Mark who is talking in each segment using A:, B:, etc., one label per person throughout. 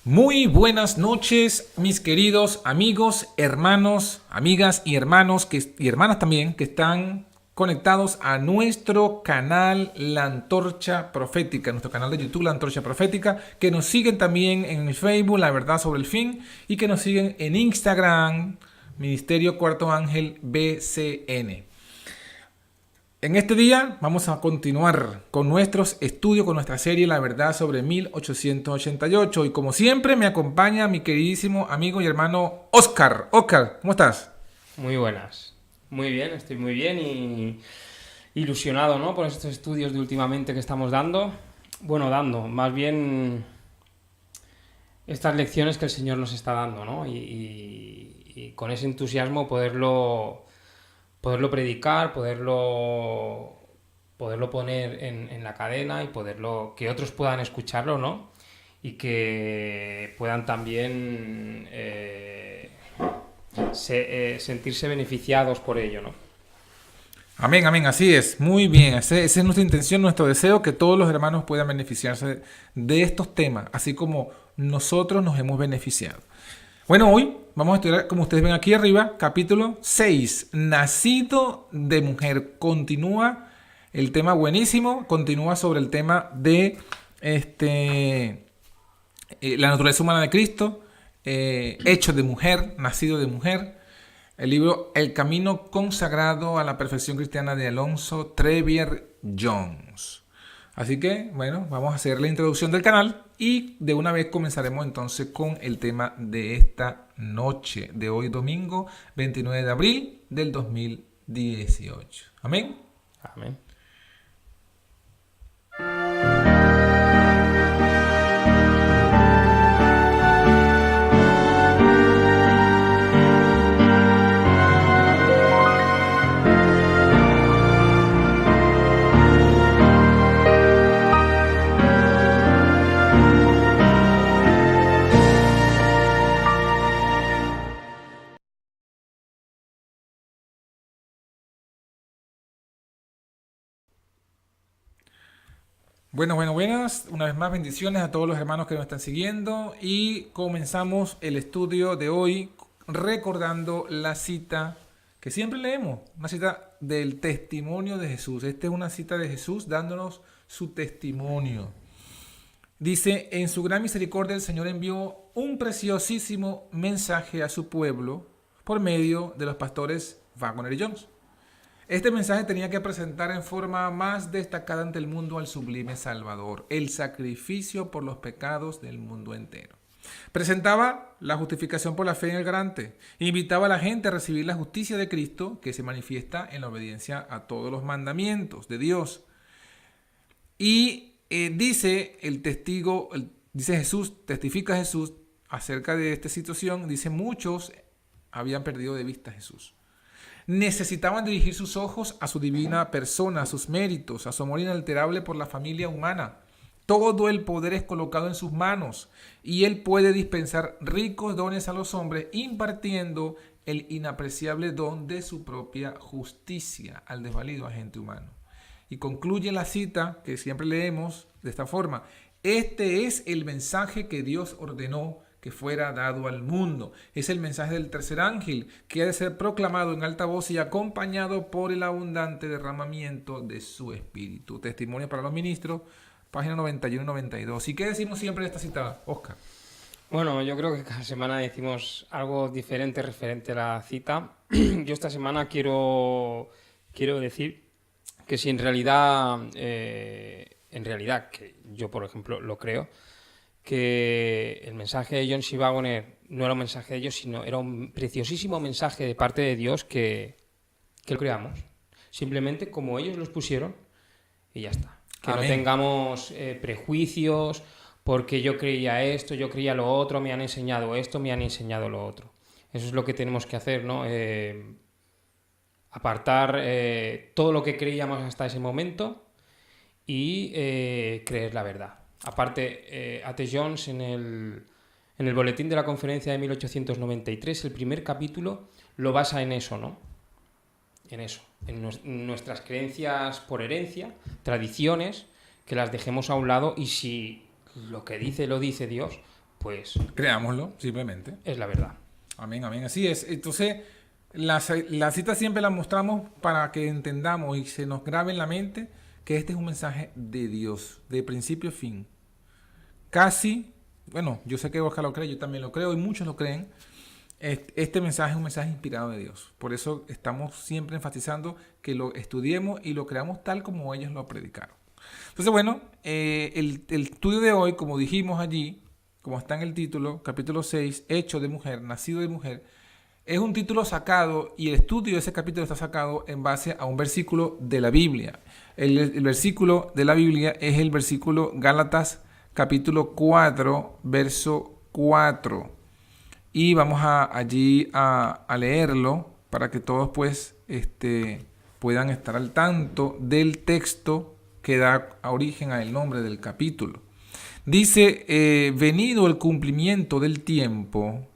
A: Muy buenas noches, mis queridos amigos, hermanos, amigas y hermanos y hermanas también que están conectados a nuestro canal La Antorcha Profética, nuestro canal de YouTube La Antorcha Profética, que nos siguen también en Facebook La Verdad sobre el Fin y que nos siguen en Instagram Ministerio Cuarto Ángel BCN. En este día vamos a continuar con nuestros estudios, con nuestra serie La Verdad sobre 1888. Y como siempre me acompaña mi queridísimo amigo y hermano Oscar. Oscar, ¿cómo estás?
B: Muy buenas. Muy bien, estoy muy bien y ilusionado, ¿no? Por estos estudios de últimamente que estamos dando. Bueno, más bien estas lecciones que el Señor nos está dando, ¿no? Y con ese entusiasmo poderlo predicar, poderlo poner en la cadena y que otros puedan escucharlo, ¿no? Y que puedan también sentirse beneficiados por ello, ¿no?
A: Amén, amén, así es. Muy bien, esa es nuestra intención, nuestro deseo, que todos los hermanos puedan beneficiarse de estos temas, así como nosotros nos hemos beneficiado. Bueno, hoy vamos a estudiar, como ustedes ven aquí arriba, capítulo 6, Nacido de Mujer. Continúa el tema buenísimo, continúa sobre el tema de la naturaleza humana de Cristo, hecho de mujer, nacido de mujer. El libro El Camino Consagrado a la Perfección Cristiana de Alonso Trevier Jones. Así que, bueno, vamos a hacer la introducción del canal y de una vez comenzaremos entonces con el tema de esta noche, de hoy domingo 29 de abril del 2018. Amén.
B: Amén.
A: Buenas. Una vez más, bendiciones a todos los hermanos que nos están siguiendo. Y comenzamos el estudio de hoy recordando la cita que siempre leemos, una cita del testimonio de Jesús. Esta es una cita de Jesús dándonos su testimonio. Dice, en su gran misericordia el Señor envió un preciosísimo mensaje a su pueblo por medio de los pastores Wagner y Jones. Este mensaje tenía que presentar en forma más destacada ante el mundo al sublime Salvador, el sacrificio por los pecados del mundo entero. Presentaba la justificación por la fe en el garante. Invitaba a la gente a recibir la justicia de Cristo que se manifiesta en la obediencia a todos los mandamientos de Dios. Y dice el testigo, dice Jesús, testifica Jesús acerca de esta situación, dice muchos habían perdido de vista a Jesús. Necesitaban dirigir sus ojos a su divina persona, a sus méritos, a su amor inalterable por la familia humana. Todo el poder es colocado en sus manos y Él puede dispensar ricos dones a los hombres, impartiendo el inapreciable don de su propia justicia al desvalido agente humano. Y concluye la cita que siempre leemos de esta forma. Este es el mensaje que Dios ordenó que fuera dado al mundo. Es el mensaje del tercer ángel que ha de ser proclamado en alta voz y acompañado por el abundante derramamiento de su espíritu. Testimonio para los ministros, página 91 y 92. ¿Y qué decimos siempre de esta cita, Oscar?
B: Bueno, yo creo que cada semana decimos algo diferente referente a la cita. Yo esta semana quiero decir que si en realidad, que yo por ejemplo lo creo, que el mensaje de John C. Waggoner no era un mensaje de ellos, sino era un preciosísimo mensaje de parte de Dios que lo creamos. Simplemente como ellos los pusieron y ya está. Que no
A: Amén.
B: tengamos prejuicios porque yo creía esto, yo creía lo otro, me han enseñado esto, me han enseñado lo otro. Eso es lo que tenemos que hacer, ¿no? Apartar todo lo que creíamos hasta ese momento y creer la verdad. Aparte, A.T. Jones en el boletín de la conferencia de 1893, el primer capítulo lo basa en eso, ¿no? En eso, en nuestras creencias por herencia, tradiciones, que las dejemos a un lado y si lo que dice lo dice Dios, pues
A: Creámoslo, simplemente.
B: es la verdad.
A: Amén, amén. Así es. Entonces, la cita siempre la mostramos para que entendamos y se nos grabe en la mente que este es un mensaje de Dios, de principio a fin. Casi, bueno, yo sé que Oscar lo cree, yo también lo creo y muchos lo creen. Este mensaje es un mensaje inspirado de Dios. Por eso estamos siempre enfatizando que lo estudiemos y lo creamos tal como ellos lo predicaron. Entonces, bueno, el estudio de hoy, como dijimos allí, como está en el título, capítulo 6, Hecho de mujer, nacido de mujer, es un título sacado y el estudio de ese capítulo está sacado en base a un versículo de la Biblia. El versículo de la Biblia es el versículo Gálatas capítulo 4, verso 4. Y vamos allí a leerlo para que todos pues puedan estar al tanto del texto que da origen al nombre del capítulo. Dice, venido el cumplimiento del tiempo,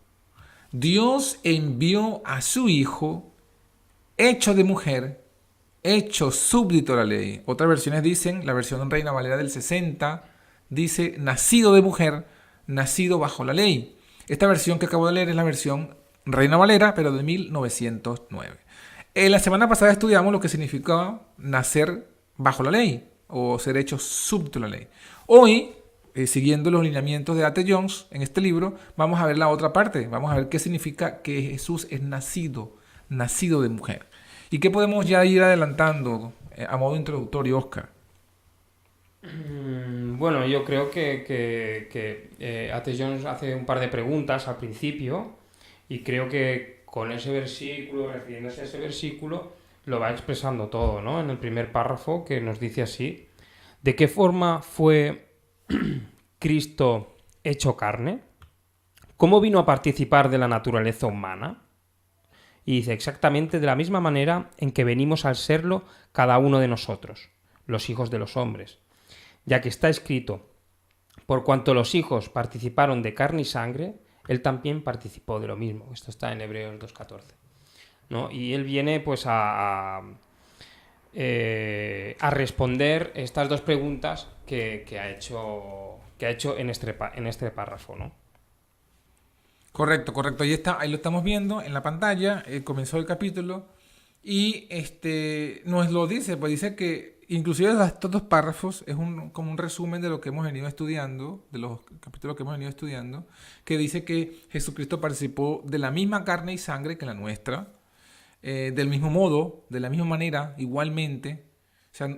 A: Dios envió a su Hijo, hecho de mujer, hecho súbdito a la ley. Otras versiones dicen, la versión Reina Valera del 60, dice, nacido de mujer, nacido bajo la ley. Esta versión que acabo de leer es la versión Reina Valera, pero de 1909. La semana pasada estudiamos lo que significaba nacer bajo la ley o ser hecho súbdito a la ley. Hoy, siguiendo los lineamientos de A.T. Jones en este libro, vamos a ver la otra parte. Vamos a ver qué significa que Jesús es nacido de mujer. ¿Y qué podemos ya ir adelantando a modo introductorio, Oscar?
B: Bueno, yo creo que A.T. Jones hace un par de preguntas al principio y creo que con ese versículo, refiriéndose a ese versículo, lo va expresando todo, ¿no? En el primer párrafo que nos dice así: ¿de qué forma fue Cristo hecho carne? ¿Cómo vino a participar de la naturaleza humana? Y dice exactamente de la misma manera en que venimos al serlo cada uno de nosotros, los hijos de los hombres. Ya que está escrito, por cuanto los hijos participaron de carne y sangre, él también participó de lo mismo. Esto está en Hebreos 2.14, ¿no? Y él viene pues a responder estas dos preguntas que ha hecho en este párrafo, ¿no?
A: Correcto. Ahí lo estamos viendo en la pantalla. Comenzó el capítulo y nos lo dice, pues dice que inclusive estos dos párrafos es como un resumen de lo que hemos venido estudiando, de los capítulos que hemos venido estudiando, que dice que Jesucristo participó de la misma carne y sangre que la nuestra, del mismo modo, de la misma manera, igualmente. O sea,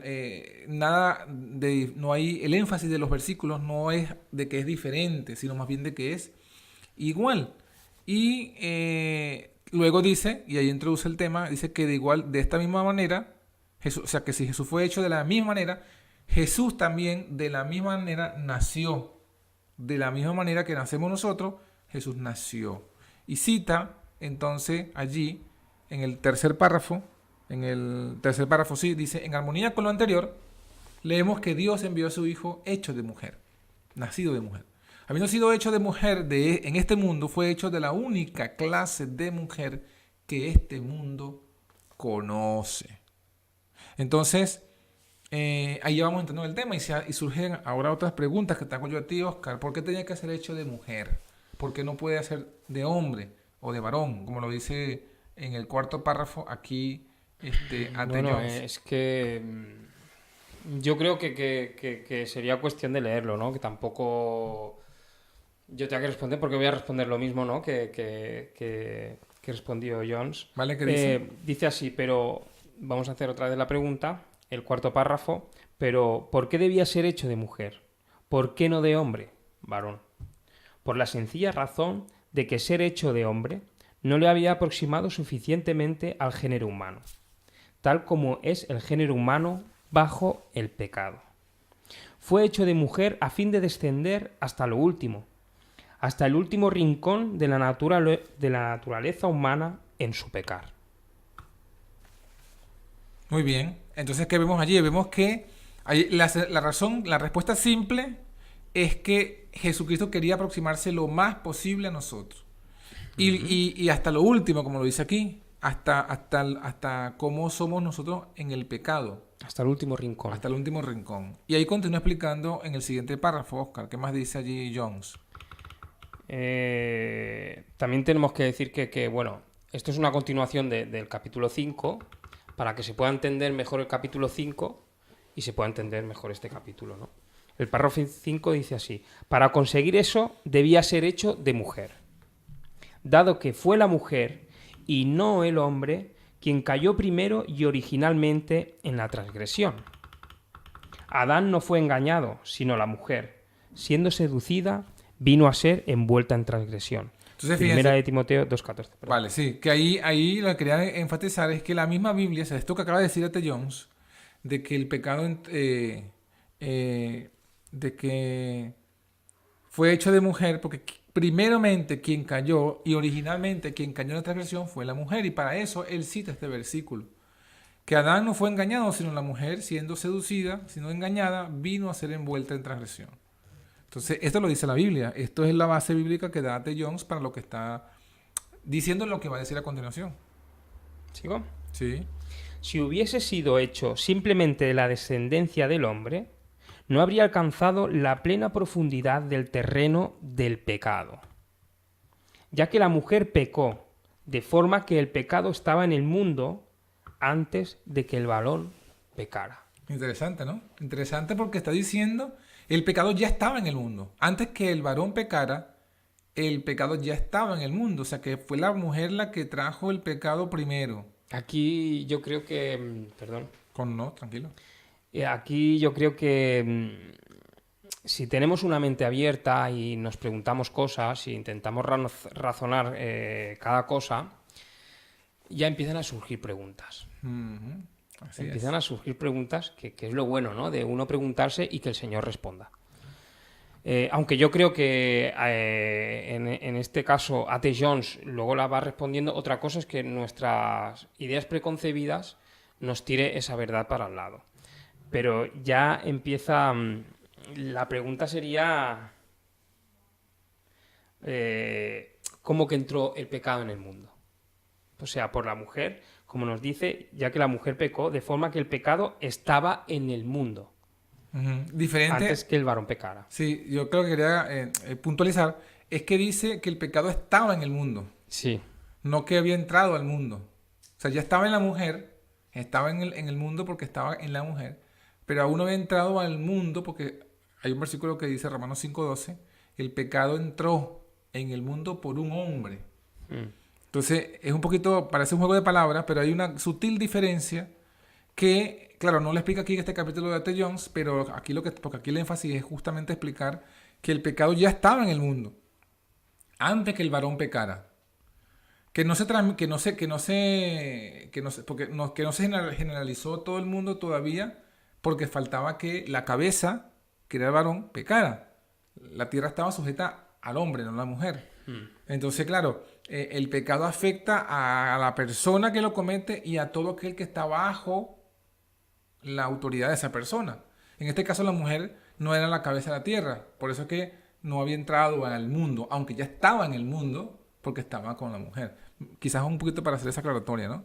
A: no hay, el énfasis de los versículos no es de que es diferente, sino más bien de que es igual. Y luego dice, y ahí introduce el tema, dice que de esta misma manera, Jesús, o sea que si Jesús fue hecho de la misma manera, Jesús también de la misma manera nació. De la misma manera que nacemos nosotros, Jesús nació. Y cita entonces allí, en el tercer párrafo, sí, dice, en armonía con lo anterior, leemos que Dios envió a su Hijo hecho de mujer, nacido de mujer. Habiendo sido hecho de mujer en este mundo, fue hecho de la única clase de mujer que este mundo conoce. Entonces, ahí vamos entrando en el tema y surgen ahora otras preguntas que te hago yo a ti, Oscar. ¿Por qué tenía que ser hecho de mujer? ¿Por qué no puede ser de hombre o de varón? Como lo dice en el cuarto párrafo aquí A.T. Jones.
B: Es que yo creo que sería cuestión de leerlo, ¿no? Que tampoco yo tengo que responder porque voy a responder lo mismo, ¿no? Que respondió Jones.
A: ¿Vale? ¿Qué dice?
B: Dice así, pero vamos a hacer otra vez la pregunta, el cuarto párrafo, pero ¿por qué debía ser hecho de mujer? ¿Por qué no de hombre, varón? Por la sencilla razón de que ser hecho de hombre no le había aproximado suficientemente al género humano, tal como es el género humano bajo el pecado. Fue hecho de mujer a fin de descender hasta lo último, hasta el último rincón de la naturaleza humana en su pecar.
A: Muy bien. Entonces, ¿qué vemos allí? Vemos que la respuesta simple es que Jesucristo quería aproximarse lo más posible a nosotros. Y hasta lo último, como lo dice aquí, hasta cómo somos nosotros en el pecado.
B: Hasta el último rincón.
A: Hasta el último rincón. Y ahí continúa explicando en el siguiente párrafo, Oscar. ¿Qué más dice allí Jones?
B: también tenemos que decir que, bueno, esto es una continuación del capítulo 5, para que se pueda entender mejor el capítulo 5 y se pueda entender mejor este capítulo, ¿no? El párrafo 5 dice así: para conseguir eso debía ser hecho de mujer, dado que fue la mujer y no el hombre quien cayó primero y originalmente en la transgresión. Adán no fue engañado, sino la mujer, siendo seducida, vino a ser envuelta en transgresión.
A: Entonces,
B: Primera de Timoteo 2:14.
A: Vale, sí, que ahí lo que quería enfatizar es que la misma Biblia, o sea, esto que acaba de decir T. Jones, de que el pecado, de que fue hecho de mujer, porque primeramente quien cayó y originalmente quien cayó en la transgresión fue la mujer, y para eso él cita este versículo. Que Adán no fue engañado, sino la mujer, siendo seducida, siendo engañada, vino a ser envuelta en transgresión. Entonces, esto lo dice la Biblia. Esto es la base bíblica que da T. Jones para lo que está diciendo, lo que va a decir a continuación.
B: ¿Sigo?
A: Sí.
B: Si hubiese sido hecho simplemente de la descendencia del hombre, no habría alcanzado la plena profundidad del terreno del pecado, ya que la mujer pecó, de forma que el pecado estaba en el mundo antes de que el varón pecara.
A: Interesante, ¿no? Interesante porque está diciendo, el pecado ya estaba en el mundo. Antes que el varón pecara, el pecado ya estaba en el mundo. O sea, que fue la mujer la que trajo el pecado primero.
B: Aquí yo creo que... Perdón.
A: No, tranquilo.
B: Aquí yo creo que si tenemos una mente abierta y nos preguntamos cosas y intentamos razonar cada cosa, ya empiezan a surgir preguntas.
A: Uh-huh. Así
B: empiezan a surgir preguntas, que es lo bueno, ¿no? De uno preguntarse y que el Señor responda. Aunque yo creo que en este caso A.T. Jones luego la va respondiendo. Otra cosa es que nuestras ideas preconcebidas nos tire esa verdad para el lado. Pero ya empieza... la pregunta sería... ¿cómo que entró el pecado en el mundo? O sea, por la mujer, como nos dice, ya que la mujer pecó, de forma que el pecado estaba en el mundo.
A: Uh-huh. Diferente.
B: Antes que el varón pecara.
A: Sí, yo creo que quería puntualizar, es que dice que el pecado estaba en el mundo.
B: Sí.
A: No que había entrado al mundo. O sea, ya estaba en la mujer, estaba en el mundo porque estaba en la mujer, pero aún no había entrado al mundo porque hay un versículo que dice, Romanos 5:12, el pecado entró en el mundo por un hombre. Entonces, es un poquito, parece un juego de palabras, pero hay una sutil diferencia que, claro, no le explica aquí en este capítulo de A.T. Jones, pero aquí porque aquí el énfasis es justamente explicar que el pecado ya estaba en el mundo antes que el varón pecara. Que no se generalizó todo el mundo todavía porque faltaba que la cabeza, que era el varón, pecara. La tierra estaba sujeta al hombre, no a la mujer. Entonces, claro, el pecado afecta a la persona que lo comete y a todo aquel que está bajo la autoridad de esa persona. En este caso, la mujer no era la cabeza de la tierra. Por eso es que no había entrado al mundo, aunque ya estaba en el mundo, porque estaba con la mujer. Quizás un poquito para hacer esa aclaratoria, ¿no?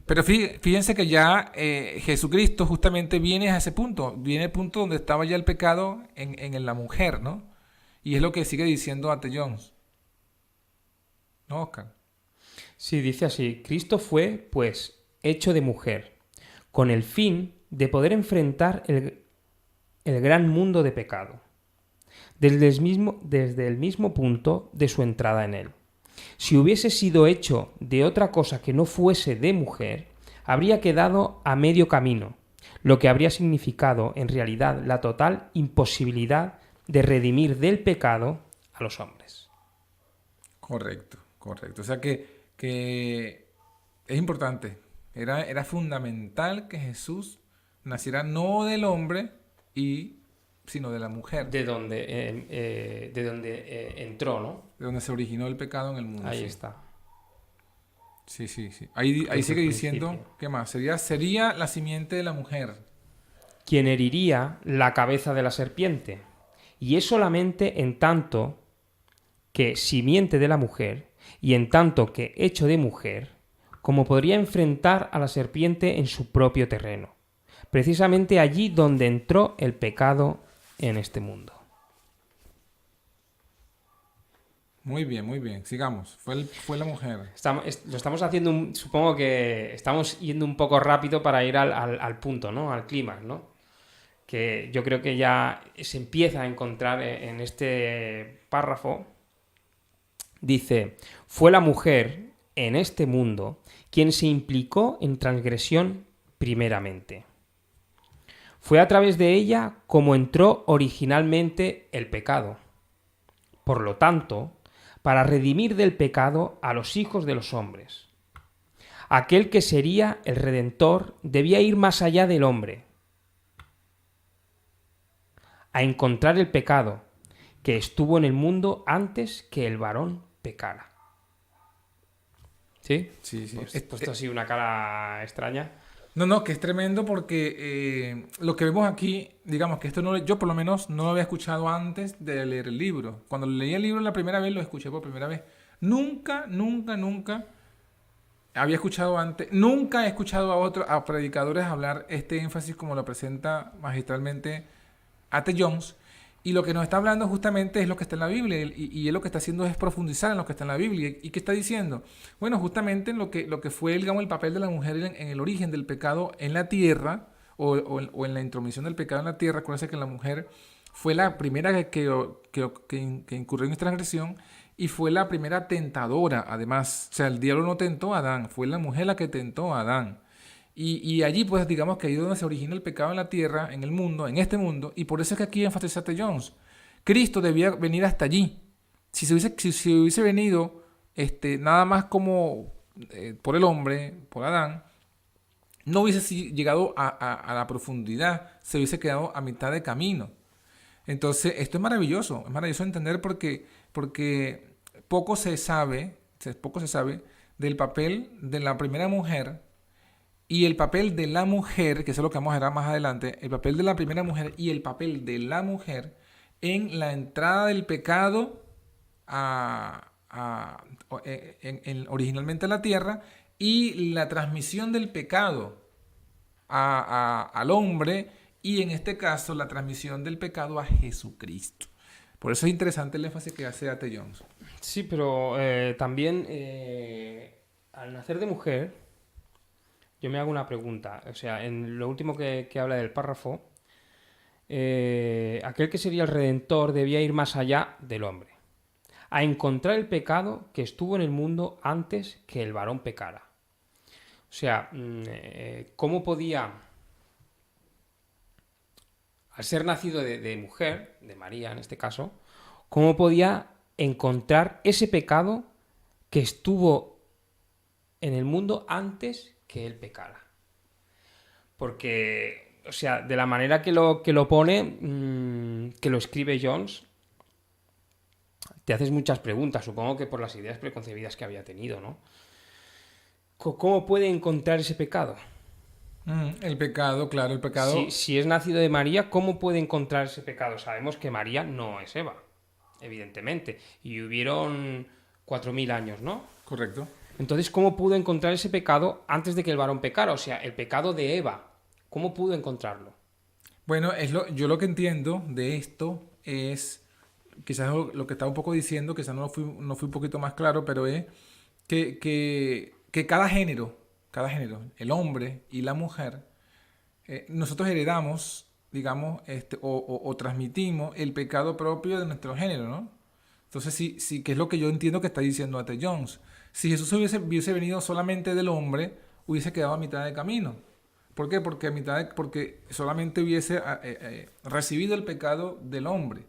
A: Pero fíjense que ya Jesucristo justamente viene a ese punto. Viene al punto donde estaba ya el pecado en la mujer, ¿no? Y es lo que sigue diciendo A.T. Jones. ¿No, Oscar?
B: Sí, dice así: Cristo fue, pues, hecho de mujer, con el fin de poder enfrentar el gran mundo de pecado, desde el mismo punto de su entrada en él. Si hubiese sido hecho de otra cosa que no fuese de mujer, habría quedado a medio camino, lo que habría significado, en realidad, la total imposibilidad de redimir del pecado a los hombres.
A: Correcto. O sea que es importante. Era fundamental que Jesús naciera no del hombre, sino de la mujer.
B: De donde entró, ¿no?
A: De donde se originó el pecado en el mundo.
B: Ahí
A: sí.
B: está.
A: Sí. Ahí sigue diciendo, ¿qué más? Sería la simiente de la mujer.
B: Quien heriría la cabeza de la serpiente. Y es solamente en tanto que simiente de la mujer, y en tanto que hecho de mujer, como podría enfrentar a la serpiente en su propio terreno. Precisamente allí donde entró el pecado en este mundo.
A: Muy bien, muy bien. Sigamos. Fue la mujer.
B: Lo estamos haciendo, supongo que estamos yendo un poco rápido para ir al punto, ¿no? Al clímax, ¿no? Que yo creo que ya se empieza a encontrar en este párrafo. Dice, fue la mujer en este mundo quien se implicó en transgresión primeramente. Fue a través de ella como entró originalmente el pecado. Por lo tanto, para redimir del pecado a los hijos de los hombres. Aquel que sería el Redentor debía ir más allá del hombre, a encontrar el pecado que estuvo en el mundo antes que el varón pecara. ¿Sí?
A: Sí, sí.
B: Pues puesto así una cara extraña.
A: No, que es tremendo porque lo que vemos aquí, digamos que esto no, yo por lo menos no lo había escuchado antes de leer el libro. Cuando leí el libro la primera vez, lo escuché por primera vez. Nunca había escuchado antes, nunca he escuchado a predicadores hablar este énfasis como lo presenta magistralmente A.T. Jones. Y lo que nos está hablando justamente es lo que está en la Biblia. Y él lo que está haciendo es profundizar en lo que está en la Biblia. ¿Y qué está diciendo? Bueno, justamente en lo que fue, digamos, el papel de la mujer en el origen del pecado en la tierra, o en la intromisión del pecado en la tierra. Acuérdense que la mujer fue la primera que incurrió en esta transgresión y fue la primera tentadora, además. O sea, el diablo no tentó a Adán, fue la mujer la que tentó a Adán. Y allí, pues, digamos que ahí es donde se origina el pecado en la tierra, en el mundo, en este mundo. Y por eso es que aquí enfatiza T. Jones. Cristo debía venir hasta allí. Si se hubiese venido nada más como por el hombre, por Adán, no hubiese llegado a la profundidad, se hubiese quedado a mitad de camino. Entonces, esto es maravilloso entender porque poco se sabe del papel de la primera mujer. Y el papel de la mujer, que eso es lo que vamos a ver más adelante, el papel de la primera mujer y el papel de la mujer en la entrada del pecado originalmente a la tierra y la transmisión del pecado al hombre y en este caso la transmisión del pecado a Jesucristo. Por eso es interesante el énfasis que hace A.T. Jones.
B: Sí, pero también al nacer de mujer, yo me hago una pregunta. O sea, en lo último que habla del párrafo, aquel que sería el Redentor debía ir más allá del hombre, a encontrar el pecado que estuvo en el mundo antes que el varón pecara. O sea, ¿cómo podía, al ser nacido de mujer, de María en este caso, cómo podía encontrar ese pecado que estuvo en el mundo antes que él pecara? Porque, o sea, de la manera que lo pone, que lo escribe Jones, te haces muchas preguntas, supongo que por las ideas preconcebidas que había tenido, ¿no? ¿Cómo puede encontrar ese pecado?
A: El pecado, claro, el pecado.
B: Si es nacido de María, ¿cómo puede encontrar ese pecado? Sabemos que María no es Eva, evidentemente, y hubieron 4.000 años, ¿no?
A: Correcto.
B: Entonces, ¿cómo pudo encontrar ese pecado antes de que el varón pecara? O sea, el pecado de Eva. ¿Cómo pudo encontrarlo?
A: Bueno, yo lo que entiendo de esto es, quizás lo que estaba un poco diciendo, quizás no fui un poquito más claro, pero es que cada género, el hombre y la mujer, nosotros heredamos, digamos, o transmitimos el pecado propio de nuestro género, ¿no? Entonces, sí, que es lo que yo entiendo que está diciendo A.T. Jones. Si Jesús hubiese venido solamente del hombre, hubiese quedado a mitad de camino. ¿Por qué? Porque solamente hubiese recibido el pecado del hombre.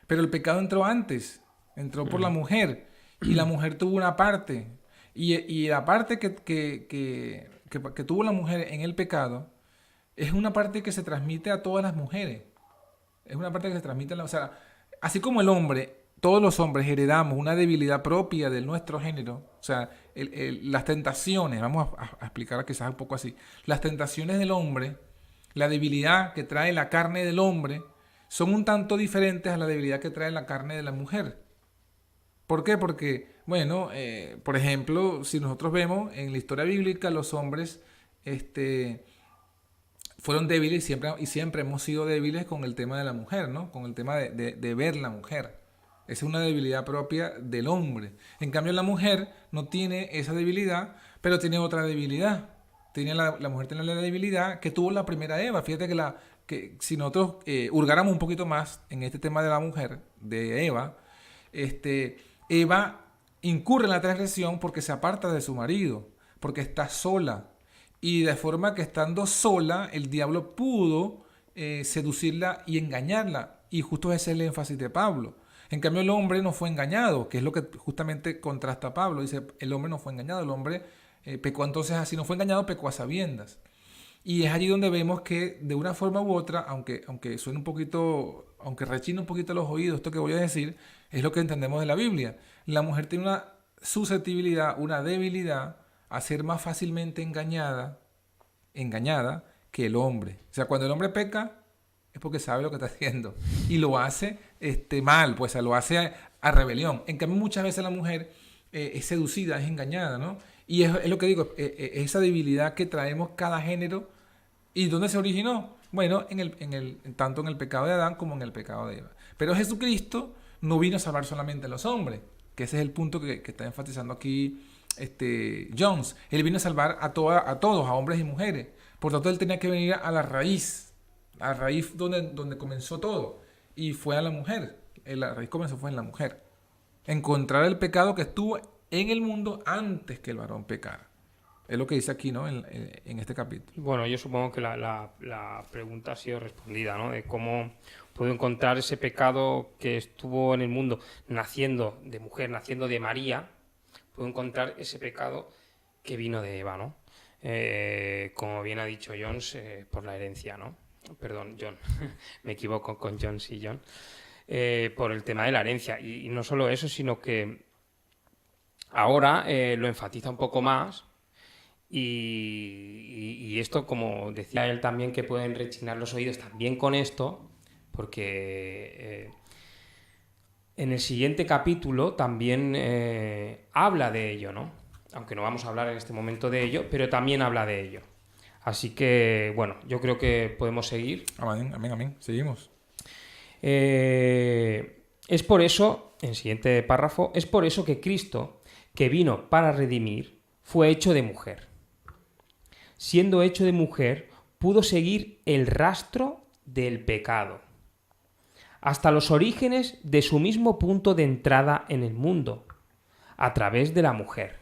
A: Pero el pecado entró antes, entró por la mujer, y la mujer tuvo una parte. Y la parte que tuvo la mujer en el pecado es una parte que se transmite a todas las mujeres. Es una parte que se transmite o sea, así como el hombre, todos los hombres heredamos una debilidad propia de nuestro género. O sea, las tentaciones, vamos a explicar quizás un poco así. Las tentaciones del hombre, la debilidad que trae la carne del hombre, son un tanto diferentes a la debilidad que trae la carne de la mujer. ¿Por qué? Porque, bueno, por ejemplo, si nosotros vemos en la historia bíblica, los hombres fueron débiles y siempre hemos sido débiles con el tema de la mujer, ¿no? Con el tema de ver la mujer. Esa es una debilidad propia del hombre. En cambio, la mujer no tiene esa debilidad, pero tiene otra debilidad. La mujer tiene la debilidad que tuvo la primera Eva. Fíjate que si nosotros hurgáramos un poquito más en este tema de la mujer, de Eva, Eva incurre en la transgresión porque se aparta de su marido, porque está sola. Y de forma que estando sola, el diablo pudo seducirla y engañarla. Y justo ese es el énfasis de Pablo. En cambio, el hombre no fue engañado, que es lo que justamente contrasta Pablo. Dice, el hombre no fue engañado, el hombre pecó, entonces así no fue engañado, pecó a sabiendas. Y es allí donde vemos que de una forma u otra, aunque suene un poquito, aunque rechine un poquito los oídos esto que voy a decir, es lo que entendemos de la Biblia. La mujer tiene una susceptibilidad, una debilidad a ser más fácilmente engañada que el hombre. O sea, cuando el hombre peca, es porque sabe lo que está haciendo. Y lo hace mal, pues lo hace a rebelión. En cambio, muchas veces la mujer es seducida, es engañada, ¿no? Y es lo que digo, esa debilidad que traemos cada género. ¿Y dónde se originó? Bueno, tanto en el pecado de Adán como en el pecado de Eva. Pero Jesucristo no vino a salvar solamente a los hombres, que ese es el punto que está enfatizando aquí Jones. Él vino a salvar a todos, a hombres y mujeres. Por tanto, él tenía que venir a la raíz donde comenzó todo. Y fue a la mujer. La raíz fue en la mujer. Encontrar el pecado que estuvo en el mundo antes que el varón pecara. Es lo que dice aquí, ¿no? En este capítulo.
B: Bueno, yo supongo que la pregunta ha sido respondida, ¿no? De cómo puedo encontrar ese pecado que estuvo en el mundo naciendo de mujer, naciendo de María. Puedo encontrar ese pecado que vino de Eva, ¿no? Como bien ha dicho Jones, por la herencia, ¿no? Perdón, John, me equivoco con Jones y John. Por el tema de la herencia. Y no solo eso, sino que ahora lo enfatiza un poco más. Y esto, como decía él también, que pueden rechinar los oídos también con esto, porque en el siguiente capítulo también habla de ello, ¿no? Aunque no vamos a hablar en este momento de ello, pero también habla de ello. Así que, bueno, yo creo que podemos seguir.
A: Amén. Seguimos.
B: Es por eso, en el siguiente párrafo, es por eso que Cristo, que vino para redimir, fue hecho de mujer. Siendo hecho de mujer, pudo seguir el rastro del pecado, hasta los orígenes de su mismo punto de entrada en el mundo, a través de la mujer.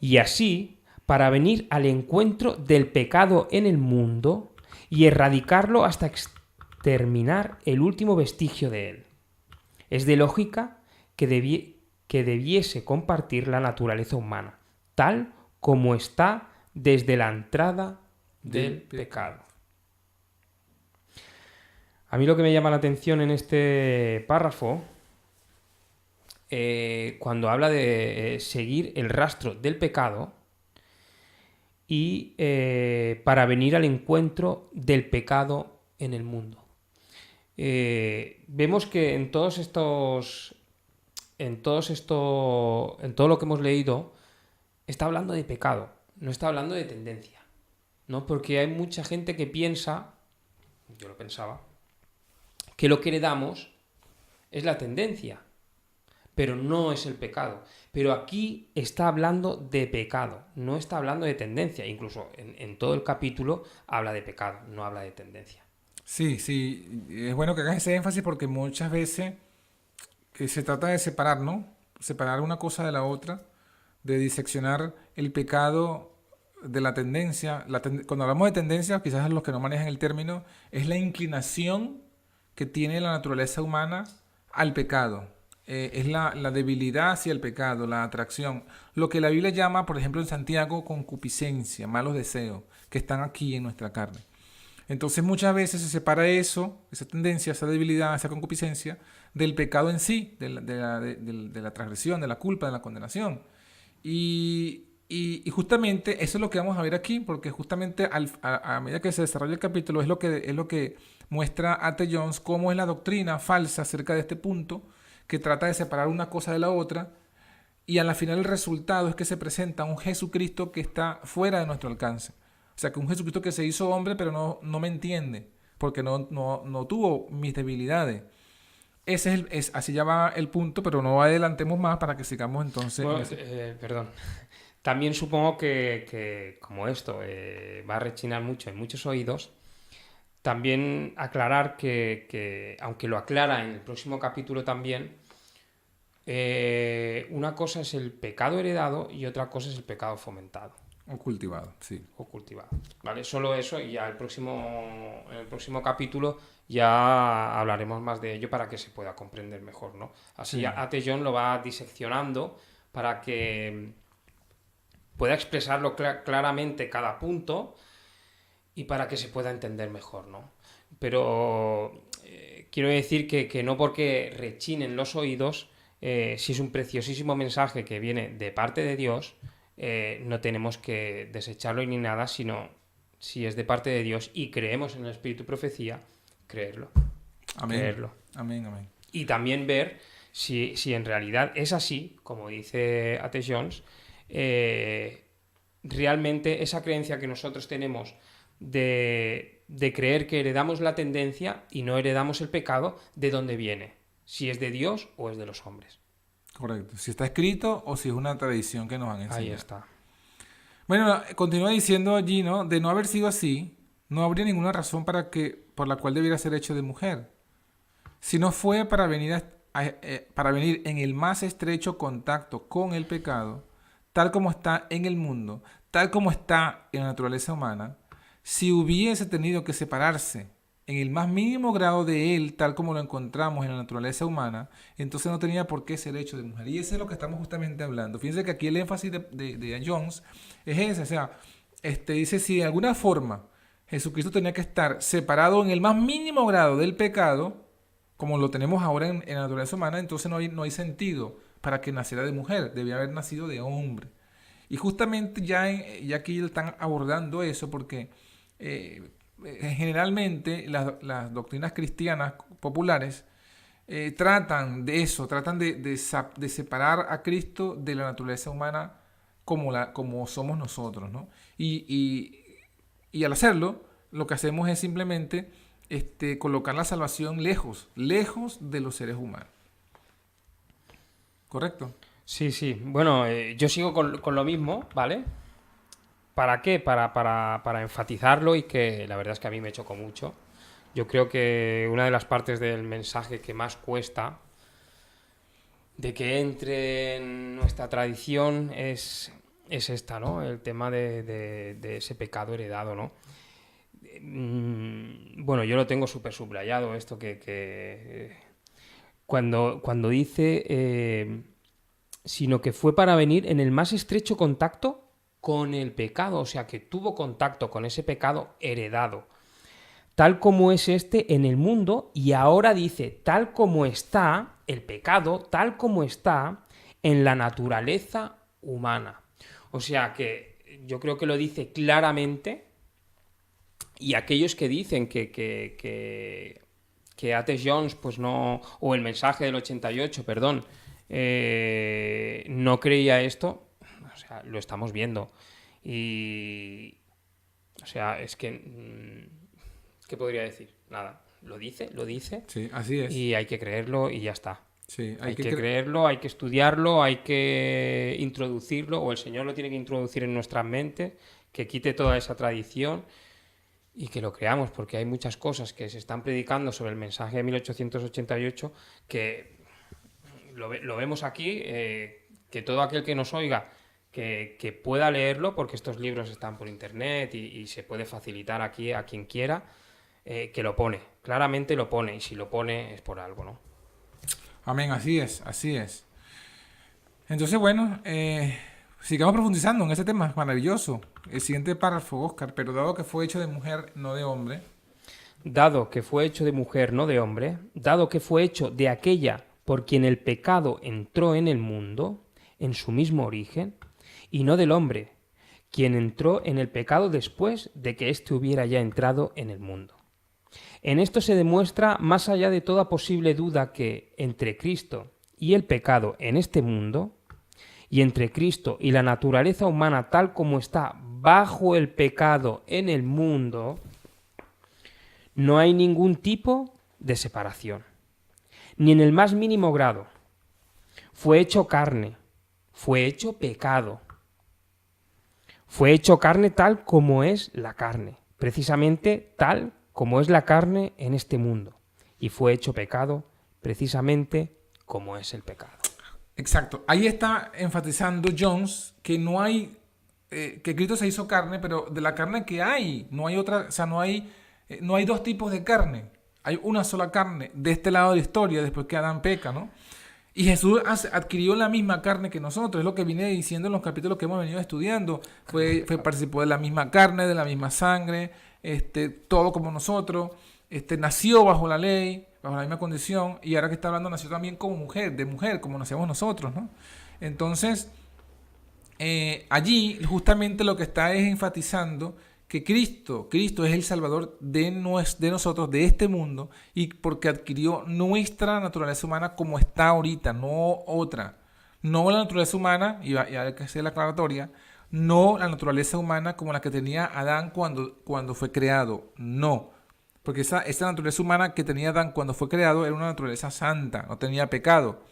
B: Y así, para venir al encuentro del pecado en el mundo y erradicarlo hasta exterminar el último vestigio de él. Es de lógica que debiese compartir la naturaleza humana, tal como está desde la entrada del pecado. A mí lo que me llama la atención en este párrafo, cuando habla de seguir el rastro del pecado y para venir al encuentro del pecado en el mundo. Vemos que en todo lo que hemos leído, está hablando de pecado, no está hablando de tendencia, ¿no? Porque hay mucha gente que piensa, yo lo pensaba, que lo que heredamos es la tendencia, pero no es el pecado. Pero aquí está hablando de pecado, no está hablando de tendencia. Incluso en todo el capítulo habla de pecado, no habla de tendencia.
A: Sí, es bueno que hagas ese énfasis porque muchas veces que se trata de separar, ¿no? Separar una cosa de la otra, de diseccionar el pecado de la tendencia. Cuando hablamos de tendencia, quizás los que no manejan el término, es la inclinación que tiene la naturaleza humana al pecado. Es la debilidad hacia el pecado, la atracción. Lo que la Biblia llama, por ejemplo, en Santiago, concupiscencia, malos deseos, que están aquí en nuestra carne. Entonces muchas veces se separa eso, esa tendencia, esa debilidad, esa concupiscencia, del pecado en sí, de la transgresión, de la culpa, de la condenación. Y justamente eso es lo que vamos a ver aquí, porque justamente a medida que se desarrolla el capítulo es lo que muestra A.T. Jones cómo es la doctrina falsa acerca de este punto, que trata de separar una cosa de la otra, y a la final el resultado es que se presenta un Jesucristo que está fuera de nuestro alcance. O sea, que un Jesucristo que se hizo hombre pero no me entiende, porque no tuvo mis debilidades. Así ya va el punto, pero no adelantemos más para que sigamos entonces.
B: Bueno, perdón. También supongo que como esto va a rechinar mucho en muchos oídos, también aclarar que aunque lo aclara en el próximo capítulo también, una cosa es el pecado heredado y otra cosa es el pecado fomentado
A: O cultivado, sí.
B: o cultivado. ¿Vale? Solo eso, y ya en el próximo capítulo ya hablaremos más de ello para que se pueda comprender mejor, ¿no? Así
A: Sí.
B: A.T. John lo va diseccionando para que pueda expresarlo claramente cada punto y para que se pueda entender mejor, ¿no? Pero quiero decir que no porque rechinen los oídos, si es un preciosísimo mensaje que viene de parte de Dios, no tenemos que desecharlo ni nada, sino si es de parte de Dios y creemos en el Espíritu y Profecía, creerlo.
A: Amén.
B: Creerlo.
A: Amén, amén.
B: Y también ver si en realidad es así, como dice A.T. Jones, realmente esa creencia que nosotros tenemos de creer que heredamos la tendencia y no heredamos el pecado, ¿de dónde viene? Si es de Dios o es de los hombres.
A: Correcto. Si está escrito o si es una tradición que nos han enseñado.
B: Ahí está.
A: Bueno, continúa diciendo allí, ¿no? De no haber sido así, no habría ninguna razón por la cual debiera ser hecho de mujer. Si no fue para para venir en el más estrecho contacto con el pecado, tal como está en el mundo, tal como está en la naturaleza humana, si hubiese tenido que separarse en el más mínimo grado de él, tal como lo encontramos en la naturaleza humana, entonces no tenía por qué ser hecho de mujer. Y eso es lo que estamos justamente hablando. Fíjense que aquí el énfasis de Jones es ese. O sea, dice, si de alguna forma Jesucristo tenía que estar separado en el más mínimo grado del pecado, como lo tenemos ahora en la naturaleza humana, entonces no hay sentido para que naciera de mujer. Debía haber nacido de hombre. Y justamente ya aquí están abordando eso porque generalmente las doctrinas cristianas populares tratan de separar a Cristo de la naturaleza humana como somos nosotros, ¿no? Y al hacerlo, lo que hacemos es simplemente colocar la salvación lejos de los seres humanos. ¿Correcto?
B: Sí, sí. Bueno, yo sigo con lo mismo, ¿vale? ¿Para qué? Para enfatizarlo y que la verdad es que a mí me chocó mucho. Yo creo que una de las partes del mensaje que más cuesta de que entre en nuestra tradición es esta, ¿no? El tema de ese pecado heredado, ¿no? Bueno, yo lo tengo súper subrayado, esto que cuando dice, sino que fue para venir en el más estrecho contacto con el pecado, o sea, que tuvo contacto con ese pecado heredado, tal como es en el mundo, y ahora dice, tal como está el pecado, tal como está en la naturaleza humana. O sea, que yo creo que lo dice claramente, y aquellos que dicen que A.T. Jones, pues no, o el mensaje del 88, perdón, no creía esto, o sea, lo estamos viendo. Y, o sea, es que, ¿qué podría decir? Nada, lo dice,
A: Sí, así es.
B: y hay que creerlo y ya está.
A: Sí,
B: Hay que creerlo, hay que estudiarlo, hay que introducirlo, o el Señor lo tiene que introducir en nuestras mentes, que quite toda esa tradición y que lo creamos, porque hay muchas cosas que se están predicando sobre el mensaje de 1888 que lo vemos aquí, que todo aquel que nos oiga que pueda leerlo, porque estos libros están por internet y se puede facilitar aquí a quien quiera, que lo pone, claramente lo pone, y si lo pone es por algo, ¿no?
A: Amén, así es, así es. Entonces, bueno, sigamos profundizando en ese tema maravilloso. El siguiente párrafo, Oscar, pero dado que fue hecho de mujer, no de hombre.
B: Dado que fue hecho de mujer, no de hombre, dado que fue hecho de aquella por quien el pecado entró en el mundo, en su mismo origen, y no del hombre, quien entró en el pecado después de que éste hubiera ya entrado en el mundo. En esto se demuestra, más allá de toda posible duda, que entre Cristo y el pecado en este mundo, y entre Cristo y la naturaleza humana tal como está bajo el pecado en el mundo, no hay ningún tipo de separación, ni en el más mínimo grado. Fue hecho carne, fue hecho pecado. Fue hecho carne tal como es la carne, precisamente tal como es la carne en este mundo. Y fue hecho pecado precisamente como es el pecado.
A: Exacto. Ahí está enfatizando Jones que no hay, que Cristo se hizo carne, pero de la carne que hay, no hay otra, o sea, no hay dos tipos de carne. Hay una sola carne de este lado de la historia, después que Adán peca, ¿no? Y Jesús adquirió la misma carne que nosotros, es lo que vine diciendo en los capítulos que hemos venido estudiando. Participó de la misma carne, de la misma sangre, todo como nosotros. Nació bajo la ley, bajo la misma condición, y ahora que está hablando nació también como mujer, de mujer, como nacemos nosotros, ¿no? Entonces, allí justamente lo que está es enfatizando que Cristo es el Salvador de nosotros, de este mundo, y porque adquirió nuestra naturaleza humana como está ahorita, no otra. No la naturaleza humana, y hay que hacer la aclaratoria, no la naturaleza humana como la que tenía Adán cuando fue creado, no. Porque esa naturaleza humana que tenía Adán cuando fue creado era una naturaleza santa, no tenía pecado.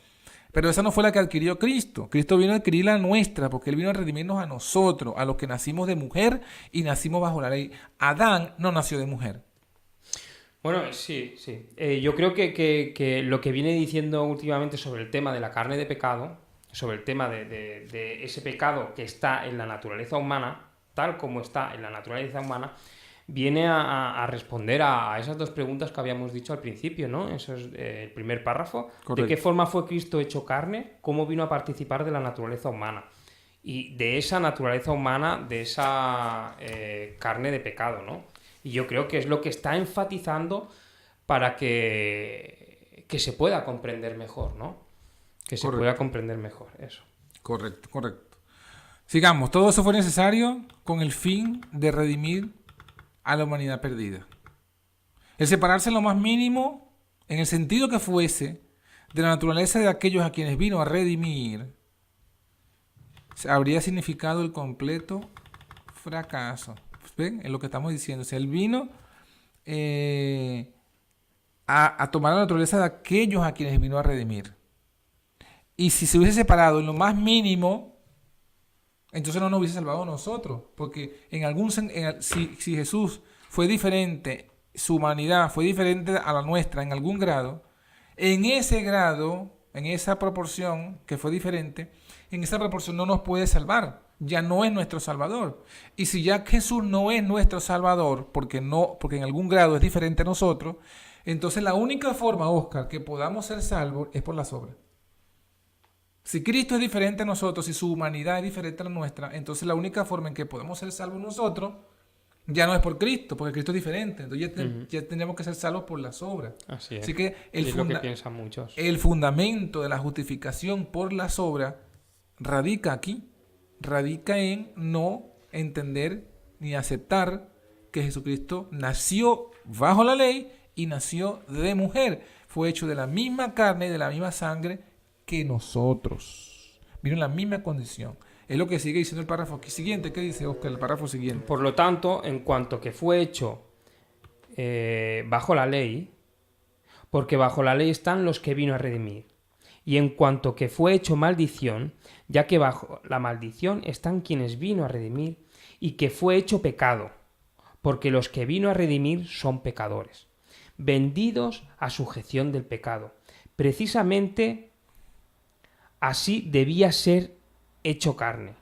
A: Pero esa no fue la que adquirió Cristo. Cristo vino a adquirir la nuestra, porque Él vino a redimirnos a nosotros, a los que nacimos de mujer y nacimos bajo la ley. Adán no nació de mujer.
B: Bueno, sí. Yo creo que lo que viene diciendo últimamente sobre el tema de la carne de pecado, sobre el tema de ese pecado que está en la naturaleza humana, tal como está en la naturaleza humana, viene a responder a esas dos preguntas que habíamos dicho al principio, ¿no? Eso es el primer párrafo.
A: Correcto.
B: ¿De qué forma fue Cristo hecho carne? ¿Cómo vino a participar de la naturaleza humana? Y de esa naturaleza humana, de esa carne de pecado, ¿no? Y yo creo que es lo que está enfatizando para que se pueda comprender mejor, ¿no? Que se pueda comprender mejor, eso.
A: Correcto. Sigamos. Todo eso fue necesario con el fin de redimir a la humanidad perdida. El separarse en lo más mínimo, en el sentido que fuese, de la naturaleza de aquellos a quienes vino a redimir, habría significado el completo fracaso. ¿Ven? Es lo que estamos diciendo. O sea, Él vino a tomar la naturaleza de aquellos a quienes vino a redimir. Y si se hubiese separado en lo más mínimo, entonces no nos hubiese salvado a nosotros, porque si Jesús fue diferente, su humanidad fue diferente a la nuestra en algún grado, en ese grado, en esa proporción que fue diferente, en esa proporción no nos puede salvar, ya no es nuestro Salvador. Y si ya Jesús no es nuestro Salvador, porque en algún grado es diferente a nosotros, entonces la única forma, Oscar, que podamos ser salvos es por las obras. Si Cristo es diferente a nosotros, si su humanidad es diferente a la nuestra, entonces la única forma en que podemos ser salvos nosotros ya no es por Cristo, porque Cristo es diferente. Entonces ya tendríamos que ser salvos por las obras.
B: Así es.
A: Así que
B: es lo que piensan muchos.
A: El fundamento de la justificación por las obras radica aquí. Radica en no entender ni aceptar que Jesucristo nació bajo la ley y nació de mujer. Fue hecho de la misma carne y de la misma sangre que nosotros. Vino en la misma condición. Es lo que sigue diciendo el párrafo siguiente. ¿Qué dice Oscar? El párrafo siguiente.
B: Por lo tanto, en cuanto que fue hecho bajo la ley, porque bajo la ley están los que vino a redimir. Y en cuanto que fue hecho maldición, ya que bajo la maldición están quienes vino a redimir, y que fue hecho pecado, porque los que vino a redimir son pecadores, vendidos a sujeción del pecado. Precisamente así debía ser hecho carne,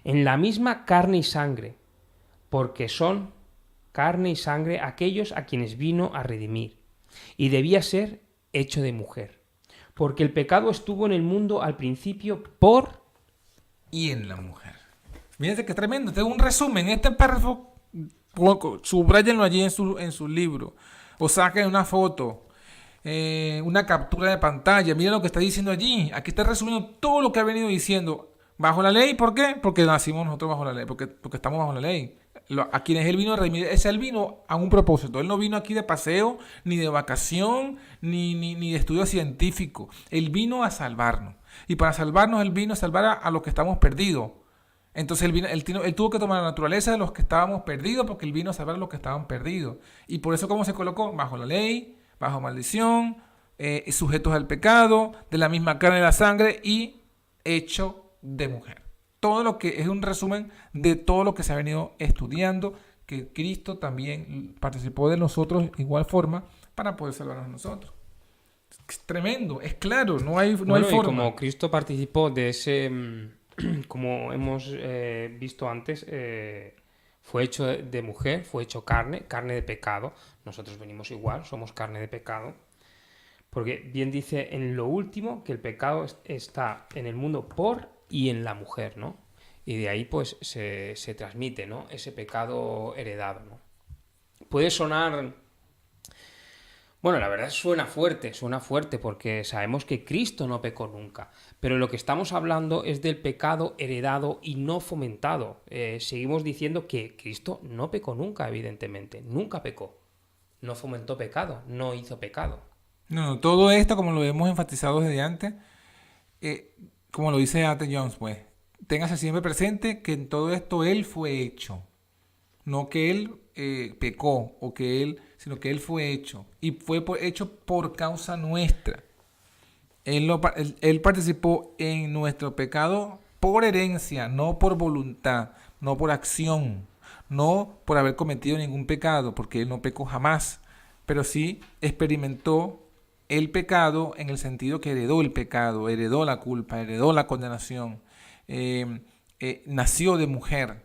B: en la misma carne y sangre, porque son carne y sangre aquellos a quienes vino a redimir, y debía ser hecho de mujer, porque el pecado estuvo en el mundo al principio por
A: y en la mujer. Fíjense que tremendo. Tengo un resumen. Este párrafo, subrayenlo allí en su libro, o saquen una foto, una captura de pantalla. Miren lo que está diciendo allí. Aquí está resumiendo todo lo que ha venido diciendo. Bajo la ley, ¿por qué? Porque nacimos nosotros bajo la ley, porque estamos bajo la ley. A quienes Él vino a redimir, Él vino a un propósito. Él no vino aquí de paseo, ni de vacación, ni de estudio científico. Él vino a salvarnos. Y para salvarnos, Él vino a salvar a los que estamos perdidos. Entonces Él tuvo que tomar la naturaleza de los que estábamos perdidos, porque Él vino a salvar a los que estaban perdidos. Y por eso, ¿cómo se colocó? Bajo la ley, bajo maldición, sujetos al pecado, de la misma carne y la sangre y hecho de mujer. Todo lo que es un resumen de todo lo que se ha venido estudiando, que Cristo también participó de nosotros de igual forma para poder salvarnos a nosotros. Es tremendo, es claro, no hay
B: Bueno, y
A: forma.
B: como Cristo participó de ese, como hemos visto antes, fue hecho de mujer, fue hecho carne de pecado. Nosotros venimos igual, somos carne de pecado. Porque bien dice en lo último que el pecado está en el mundo por y en la mujer, ¿no? Y de ahí pues se transmite, ¿no? Ese pecado heredado, ¿no? Puede sonar... Bueno, la verdad suena fuerte porque sabemos que Cristo no pecó nunca, pero lo que estamos hablando es del pecado heredado y no fomentado. Seguimos diciendo que Cristo no pecó nunca, evidentemente, nunca pecó, no fomentó pecado, no hizo pecado.
A: No, todo esto, como lo hemos enfatizado desde antes, como lo dice A.T. Jones, pues, téngase siempre presente que en todo esto Él fue hecho. No que Él pecó, sino que Él fue hecho. Y fue hecho por causa nuestra. Él participó en nuestro pecado por herencia, no por voluntad, no por acción, no por haber cometido ningún pecado, porque Él no pecó jamás, pero sí experimentó el pecado en el sentido que heredó el pecado, heredó la culpa, heredó la condenación, nació de mujer.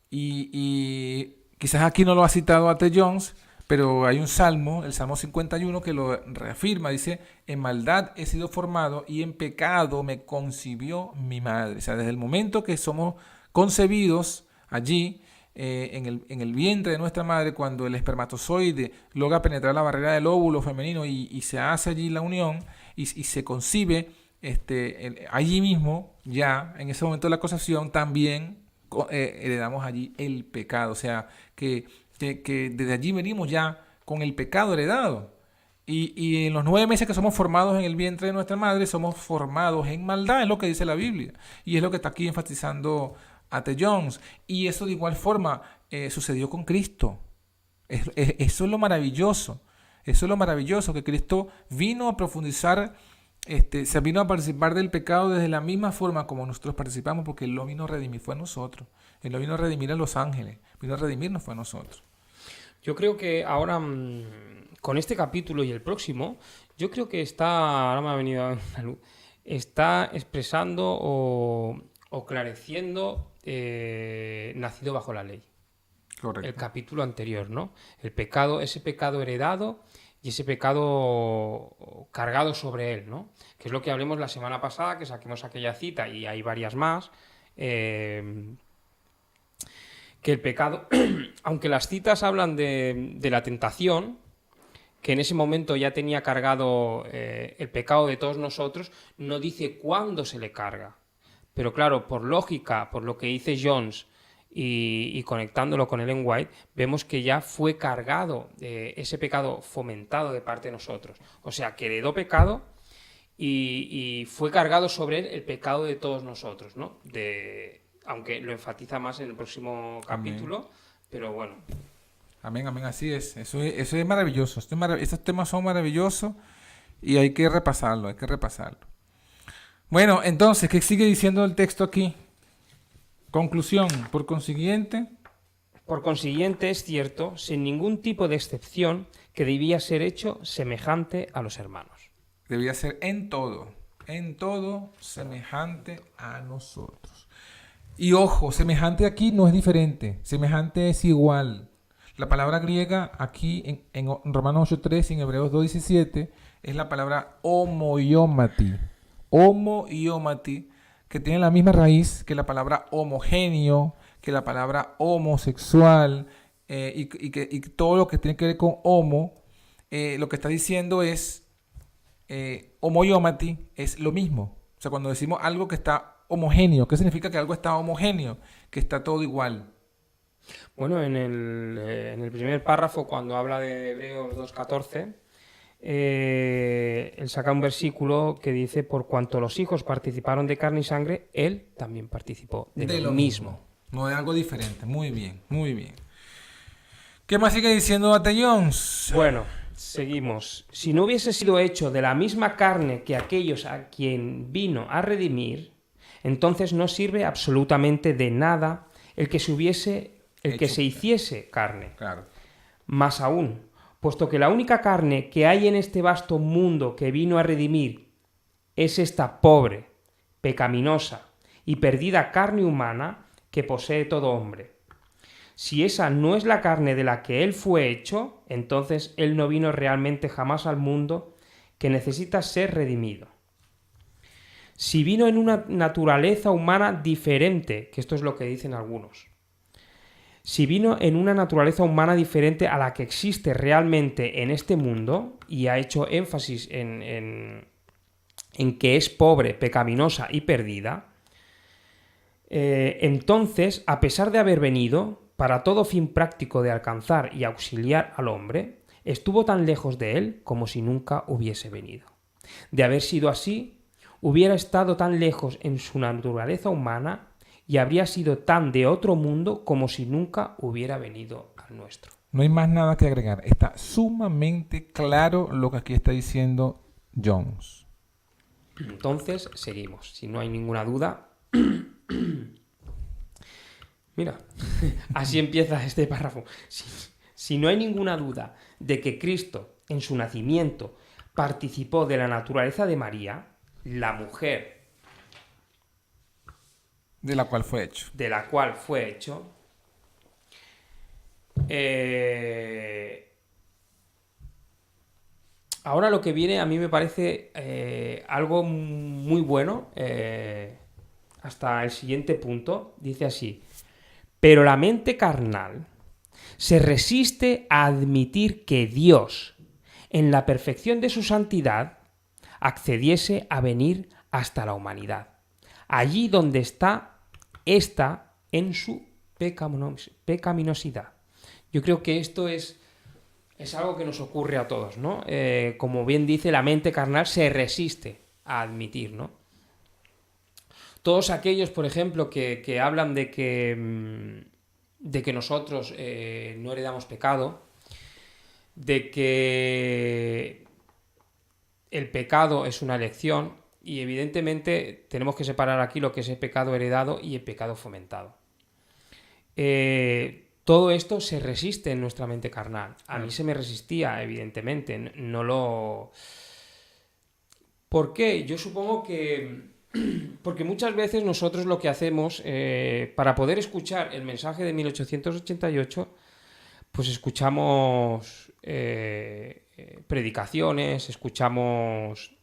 A: Y quizás aquí no lo ha citado A.T. Jones, pero hay un salmo, el Salmo 51, que lo reafirma. Dice, en maldad he sido formado y en pecado me concibió mi madre. O sea, desde el momento que somos concebidos allí, en el vientre de nuestra madre, cuando el espermatozoide logra penetrar la barrera del óvulo femenino y se hace allí la unión y se concibe, allí mismo, ya en ese momento de la concepción, también heredamos allí el pecado. O sea, que desde allí venimos ya con el pecado heredado. Y en los 9 meses que somos formados en el vientre de nuestra madre, somos formados en maldad, es lo que dice la Biblia. Y es lo que está aquí enfatizando A.T. Jones. Y eso de igual forma sucedió con Cristo. Eso es lo maravilloso. Eso es lo maravilloso, que Cristo vino a profundizar, se vino a participar del pecado desde la misma forma como nosotros participamos, porque Él lo vino a redimir, fue a nosotros. Él lo vino a redimir a los ángeles, vino a redimirnos, fue a nosotros.
B: Yo creo que ahora, con este capítulo y el próximo, yo creo que ahora me ha venido a la luz, está expresando o clareciendo nacido bajo la ley.
A: Correcto.
B: El capítulo anterior, ¿no? El pecado, ese pecado heredado y ese pecado cargado sobre él, ¿no? Que es lo que hablemos la semana pasada, que saquemos aquella cita, y hay varias más, que el pecado, aunque las citas hablan de la tentación, que en ese momento ya tenía cargado el pecado de todos nosotros, no dice cuándo se le carga. Pero claro, por lógica, por lo que dice Jones, y conectándolo con Ellen White, vemos que ya fue cargado ese pecado fomentado de parte de nosotros. O sea, que heredó pecado y fue cargado sobre él el pecado de todos nosotros, ¿no? Aunque lo enfatiza más en el próximo capítulo, amén. Pero bueno.
A: Amén, amén, así es. Eso es maravilloso. Estos temas son maravillosos y hay que repasarlo, Bueno, entonces, ¿qué sigue diciendo el texto aquí? Conclusión, por consiguiente,
B: es cierto, sin ningún tipo de excepción, que debía ser hecho semejante a los hermanos.
A: Debía ser en todo semejante a nosotros. Y ojo, semejante aquí no es diferente, semejante es igual. La palabra griega aquí en Romanos 8.3 y en Hebreos 2.17 es la palabra homoiomati. Homoiomati, que tiene la misma raíz que la palabra homogéneo, que la palabra homosexual, y todo lo que tiene que ver con homo, lo que está diciendo es, homoiomati es lo mismo. O sea, cuando decimos algo que está homogéneo, ¿qué significa que algo está homogéneo? Que está todo igual.
B: Bueno, en el primer párrafo, cuando habla de Hebreos 2.14, él saca un versículo que dice: por cuanto los hijos participaron de carne y sangre, él también participó de lo mismo.
A: No es algo diferente. Muy bien, muy bien. ¿Qué más sigue diciendo A.T. Jones?
B: Bueno, Seguimos. Si no hubiese sido hecho de la misma carne que aquellos a quien vino a redimir, entonces no sirve absolutamente de nada el que se hiciese carne.
A: Claro.
B: Más aún, puesto que la única carne que hay en este vasto mundo que vino a redimir es esta pobre, pecaminosa y perdida carne humana que posee todo hombre. Si esa no es la carne de la que Él fue hecho, entonces Él no vino realmente jamás al mundo que necesita ser redimido. Si vino en una naturaleza humana diferente, que esto es lo que dicen algunos, si vino en una naturaleza humana diferente a la que existe realmente en este mundo, y ha hecho énfasis en que es pobre, pecaminosa y perdida, entonces, a pesar de haber venido, para todo fin práctico de alcanzar y auxiliar al hombre, estuvo tan lejos de él como si nunca hubiese venido. De haber sido así, hubiera estado tan lejos en su naturaleza humana y habría sido tan de otro mundo como si nunca hubiera venido al nuestro.
A: No hay más nada que agregar. Está sumamente claro lo que aquí está diciendo Jones.
B: Entonces, seguimos. Si no hay ninguna duda... Mira, así empieza este párrafo. Si no hay ninguna duda de que Cristo, en su nacimiento, participó de la naturaleza de María, la mujer
A: De la cual fue hecho.
B: de la cual fue hecho, ahora lo que viene a mí me parece algo muy bueno, hasta el siguiente punto, dice así: pero la mente carnal se resiste a admitir que Dios, en la perfección de su santidad, accediese a venir hasta la humanidad, allí donde está ésta en su pecaminosidad. Yo creo que esto es algo que nos ocurre a todos, ¿no? Como bien dice, la mente carnal se resiste a admitir, ¿no? Todos aquellos, por ejemplo, que hablan de que nosotros no heredamos pecado, de que el pecado es una elección, y evidentemente tenemos que separar aquí lo que es el pecado heredado y el pecado fomentado. Todo esto se resiste en nuestra mente carnal. A mí se me resistía, evidentemente. No lo... ¿Por qué? Yo supongo que... Porque muchas veces nosotros lo que hacemos, para poder escuchar el mensaje de 1888, pues escuchamos predicaciones, escuchamos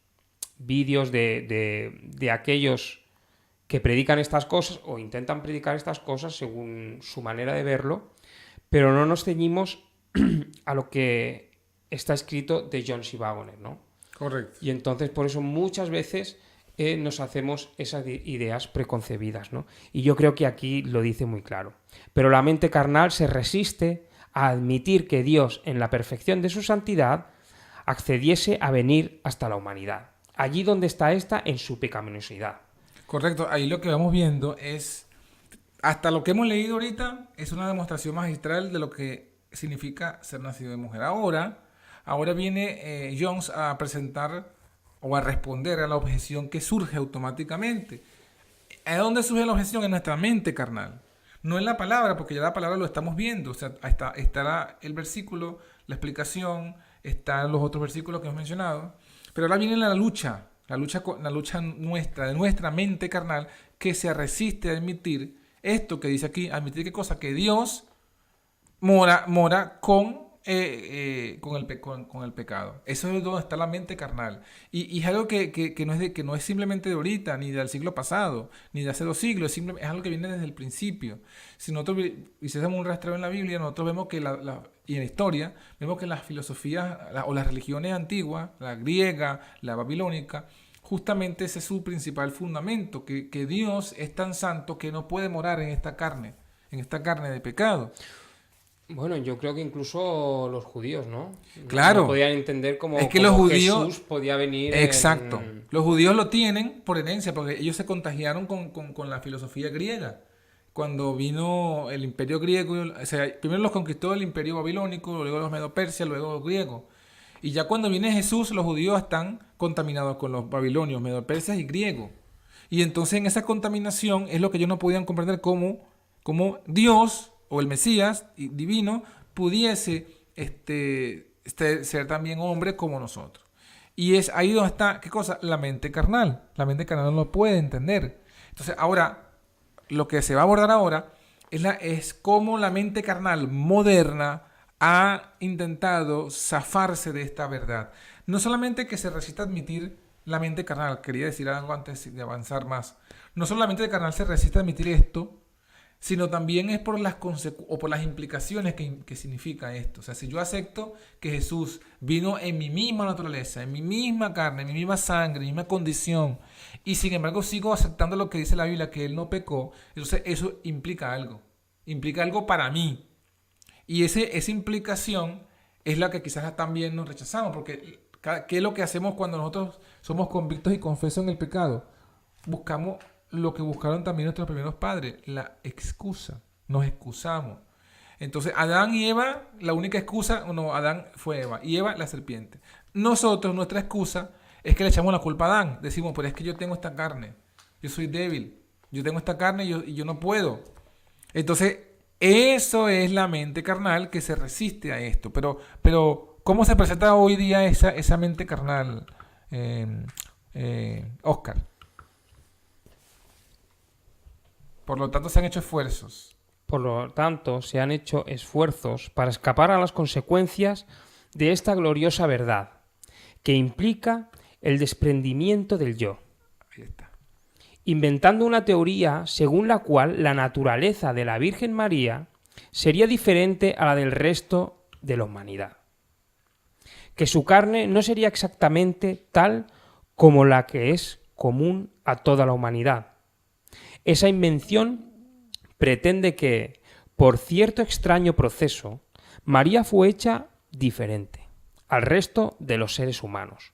B: vídeos de aquellos que predican estas cosas o intentan predicar estas cosas según su manera de verlo, pero no nos ceñimos a lo que está escrito de John C. Waggoner, ¿no?
A: Correcto.
B: Y entonces por eso muchas veces nos hacemos esas ideas preconcebidas, ¿no? Y yo creo que aquí lo dice muy claro. Pero la mente carnal se resiste a admitir que Dios, en la perfección de su santidad, accediese a venir hasta la humanidad, allí donde está ésta en su pecaminosidad.
A: Correcto. Ahí lo que vamos viendo es, hasta lo que hemos leído ahorita, es una demostración magistral de lo que significa ser nacido de mujer. Ahora viene Jones a presentar o a responder a la objeción que surge automáticamente. ¿A dónde surge la objeción? En nuestra mente carnal. No en la palabra, porque ya la palabra lo estamos viendo. O sea, estará el versículo, la explicación, están los otros versículos que hemos mencionado. Pero ahora viene la lucha nuestra, de nuestra mente carnal, que se resiste a admitir esto que dice aquí, admitir qué cosa, que Dios mora con el pecado. Eso es donde está la mente carnal. Y es algo que no es simplemente de ahorita, ni del siglo pasado, ni de hace 2 siglos, es algo que viene desde el principio. Si nosotros hiciésemos un rastreo en la Biblia, nosotros vemos que y en la historia, vemos que las filosofías o las religiones antiguas, la griega, la babilónica, justamente ese es su principal fundamento, que Dios es tan santo que no puede morar en esta carne de pecado.
B: Bueno, yo creo que incluso los judíos, ¿no?
A: Claro.
B: No podían entender cómo,
A: es que los judíos,
B: Jesús podía venir.
A: Exacto. Los judíos lo tienen por herencia, porque ellos se contagiaron con la filosofía griega. Cuando vino el imperio griego, o sea, primero los conquistó el imperio babilónico, luego los medo-persia, luego los griegos. Y ya cuando viene Jesús, los judíos están contaminados con los babilonios, medopersas y griegos. Y entonces en esa contaminación es lo que ellos no podían comprender cómo Dios o el Mesías divino pudiese ser también hombre como nosotros. Y es ahí donde está, ¿qué cosa? La mente carnal. La mente carnal no lo puede entender. Entonces ahora, lo que se va a abordar ahora es cómo la mente carnal moderna ha intentado zafarse de esta verdad. No solamente que se resiste a admitir la mente carnal, quería decir algo antes de avanzar más. No solamente la mente carnal se resiste a admitir esto, sino también es por las implicaciones que significa esto. O sea, si yo acepto que Jesús vino en mi misma naturaleza, en mi misma carne, en mi misma sangre, en mi misma condición, y sin embargo sigo aceptando lo que dice la Biblia, que Él no pecó, entonces eso implica algo para mí. Y esa implicación es la que quizás también nos rechazamos, porque ¿qué es lo que hacemos cuando nosotros somos convictos y confesos en el pecado? Buscamos lo que buscaron también nuestros primeros padres, la excusa. Nos excusamos. Entonces, Adán y Eva, la única excusa, no, Adán fue Eva y Eva la serpiente. Nosotros, nuestra excusa es que le echamos la culpa a Adán. Decimos, pero es que yo tengo esta carne, yo soy débil, yo tengo esta carne y yo no puedo. Entonces, eso es la mente carnal que se resiste a esto. Pero ¿cómo se presenta hoy día esa mente carnal, Oscar? Por lo tanto, se han hecho esfuerzos.
B: Por lo tanto, se han hecho esfuerzos para escapar a las consecuencias de esta gloriosa verdad, que implica el desprendimiento del yo.
A: Ahí está.
B: Inventando una teoría según la cual la naturaleza de la Virgen María sería diferente a la del resto de la humanidad. Que su carne no sería exactamente tal como la que es común a toda la humanidad. Esa invención pretende que, por cierto extraño proceso, María fue hecha diferente al resto de los seres humanos,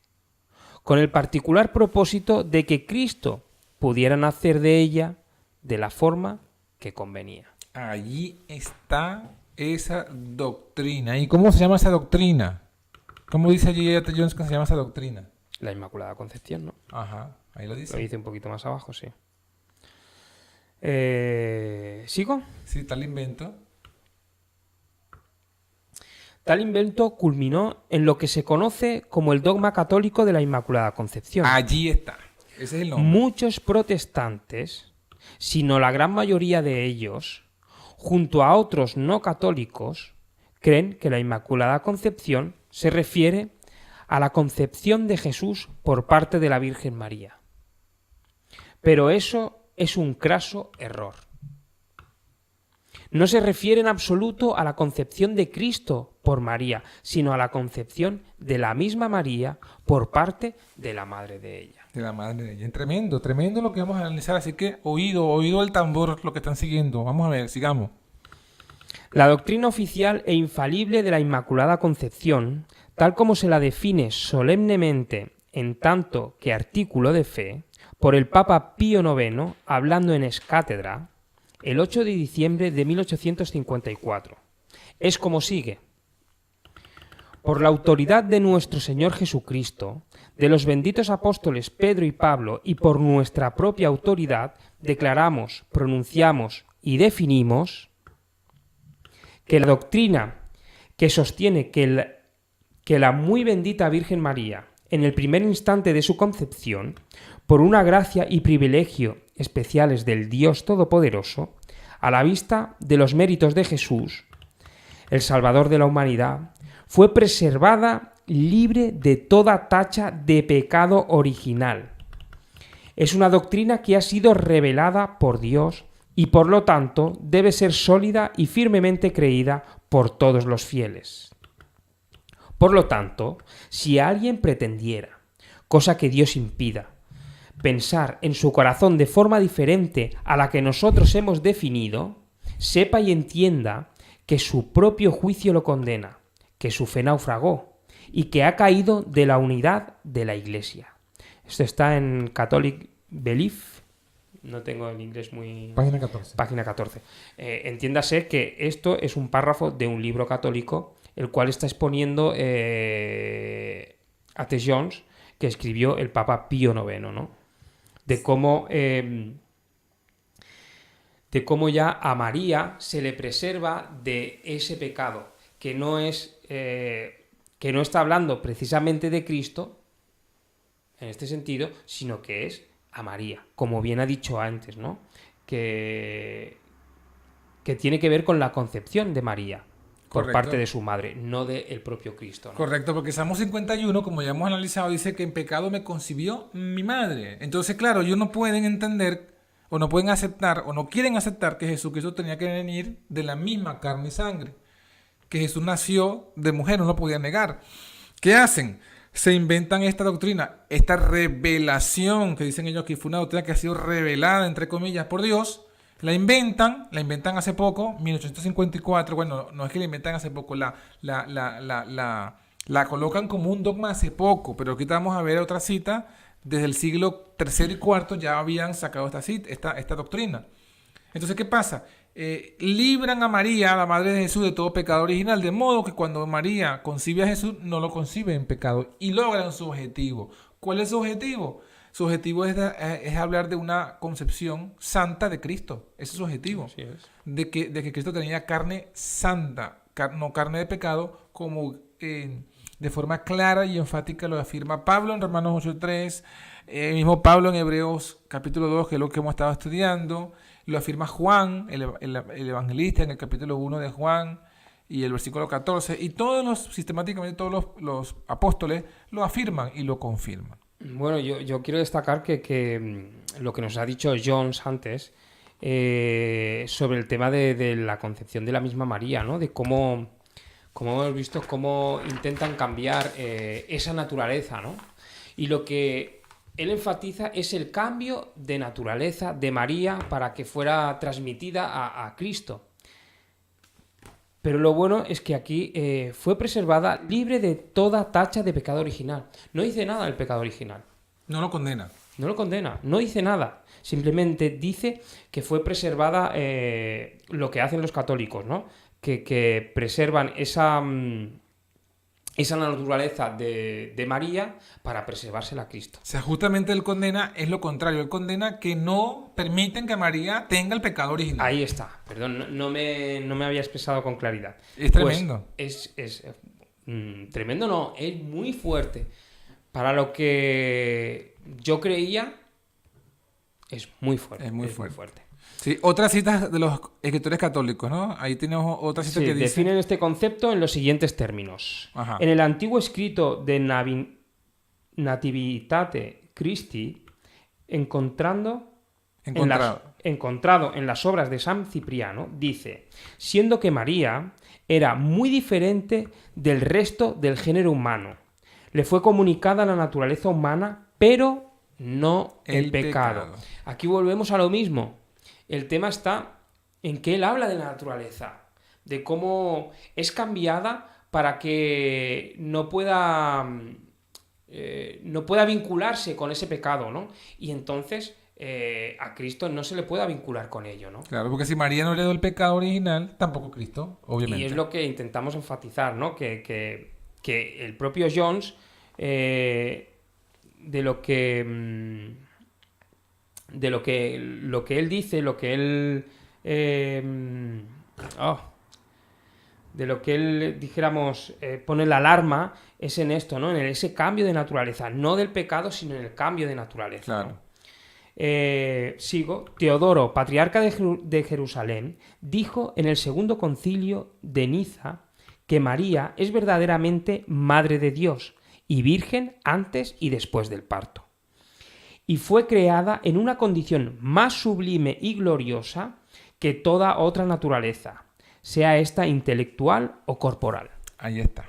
B: con el particular propósito de que Cristo pudiera nacer de ella de la forma que convenía.
A: Allí está esa doctrina. ¿Y cómo se llama esa doctrina? ¿Cómo dice allí J.T. Jones que se llama esa doctrina?
B: La Inmaculada Concepción, ¿no?
A: Ajá, ahí lo dice.
B: Lo dice un poquito más abajo, sí. ¿Sigo?
A: Sí, tal invento.
B: Tal invento culminó en lo que se conoce como el dogma católico de la Inmaculada Concepción.
A: Allí está. Ese es el nombre.
B: Muchos protestantes, sino la gran mayoría de ellos, junto a otros no católicos, creen que la Inmaculada Concepción se refiere a la concepción de Jesús por parte de la Virgen María. Pero eso es un craso error. No se refiere en absoluto a la concepción de Cristo por María, sino a la concepción de la misma María por parte de la madre de ella.
A: De la madre de ella. Tremendo, tremendo lo que vamos a analizar. Así que oído el tambor, lo que están siguiendo. Vamos a ver, sigamos.
B: La doctrina oficial e infalible de la Inmaculada Concepción, tal como se la define solemnemente en tanto que artículo de fe, por el Papa Pío IX, hablando en ex cátedra, el 8 de diciembre de 1854. Es como sigue. Por la autoridad de nuestro Señor Jesucristo, de los benditos apóstoles Pedro y Pablo, y por nuestra propia autoridad, declaramos, pronunciamos y definimos que la doctrina que sostiene que la muy bendita Virgen María, en el primer instante de su concepción, por una gracia y privilegio especiales del Dios Todopoderoso, a la vista de los méritos de Jesús, el Salvador de la humanidad, fue preservada libre de toda tacha de pecado original. Es una doctrina que ha sido revelada por Dios y por lo tanto debe ser sólida y firmemente creída por todos los fieles. Por lo tanto, si alguien pretendiera, cosa que Dios impida, pensar en su corazón de forma diferente a la que nosotros hemos definido, sepa y entienda que su propio juicio lo condena, que su fe naufragó y que ha caído de la unidad de la Iglesia. Esto está en Catholic Belief, no tengo el inglés muy...
A: Página 14.
B: Página 14. Entiéndase que esto es un párrafo de un libro católico el cual está exponiendo A.T. Jones, que escribió el Papa Pío IX, ¿no? De cómo ya a María se le preserva de ese pecado, que no está hablando precisamente de Cristo, en este sentido, sino que es a María, como bien ha dicho antes, ¿no? Que tiene que ver con la concepción de María por
A: Correcto.
B: parte de su madre, no del propio Cristo, ¿no?
A: Correcto, porque Salmo 51, como ya hemos analizado, dice que en pecado me concibió mi madre. Entonces, claro, ellos no pueden entender, o no pueden aceptar, o no quieren aceptar que Jesucristo tenía que venir de la misma carne y sangre. Que Jesús nació de mujer, no lo podían negar. ¿Qué hacen? Se inventan esta doctrina, esta revelación, que dicen ellos que fue una doctrina que ha sido revelada, entre comillas, por Dios. La inventan hace poco, 1854, bueno, no es que la inventan hace poco, la colocan como un dogma hace poco, pero aquí vamos a ver otra cita, desde el siglo III y IV ya habían sacado esta doctrina. Entonces, ¿qué pasa? Libran a María, la madre de Jesús, de todo pecado original, de modo que cuando María concibe a Jesús, no lo concibe en pecado y logran su objetivo. ¿Cuál es su objetivo? Su objetivo es hablar de una concepción santa de Cristo. Ese es su objetivo.
B: Así es.
A: De que Cristo tenía carne santa, no carne de pecado, como de forma clara y enfática lo afirma Pablo en Romanos 8.3, mismo Pablo en Hebreos capítulo 2, que es lo que hemos estado estudiando, lo afirma Juan, el evangelista, en el capítulo 1 de Juan y el versículo 14, y sistemáticamente todos los apóstoles lo afirman y lo confirman.
B: Bueno, yo quiero destacar que lo que nos ha dicho Jones antes sobre el tema de la concepción de la misma María, ¿no? De cómo hemos visto cómo intentan cambiar esa naturaleza, ¿no? Y lo que él enfatiza es el cambio de naturaleza de María para que fuera transmitida a Cristo. Pero lo bueno es que aquí fue preservada libre de toda tacha de pecado original. No dice nada del pecado original.
A: No lo condena.
B: No lo condena, no dice nada. Simplemente dice que fue preservada lo que hacen los católicos, ¿no? Que preservan esa naturaleza de María para preservársela a Cristo.
A: O sea, justamente él condena es lo contrario. Él condena que no permiten que María tenga el pecado original.
B: Ahí está. Perdón, no me había expresado con claridad.
A: Es tremendo.
B: Pues es tremendo, no. Es muy fuerte. Para lo que yo creía, es muy fuerte.
A: Es muy fuerte. Sí, otras citas de los escritores católicos, ¿no? Ahí tenemos otra cita que dice...
B: definen este concepto en los siguientes términos.
A: Ajá.
B: En el antiguo escrito de Nativitate Christi, encontrado en las obras de San Cipriano, dice, siendo que María era muy diferente del resto del género humano, le fue comunicada la naturaleza humana, pero no el pecado. Aquí volvemos a lo mismo. El tema está en que él habla de la naturaleza, de cómo es cambiada para que no pueda vincularse con ese pecado, ¿no? Y entonces a Cristo no se le pueda vincular con ello, ¿no?
A: Claro, porque si María no heredó el pecado original, tampoco Cristo, obviamente.
B: Y es lo que intentamos enfatizar, ¿no? Que el propio Jones, de lo que él dice, de lo que él, dijéramos, pone la alarma, es en esto, ¿no? En ese cambio de naturaleza, no del pecado, sino en el cambio de naturaleza.
A: Claro.
B: ¿No? Sigo. Teodoro, patriarca de Jerusalén, dijo en el segundo concilio de Niza que María es verdaderamente madre de Dios y virgen antes y después del parto. Y fue creada en una condición más sublime y gloriosa que toda otra naturaleza, sea esta intelectual o corporal.
A: Ahí está.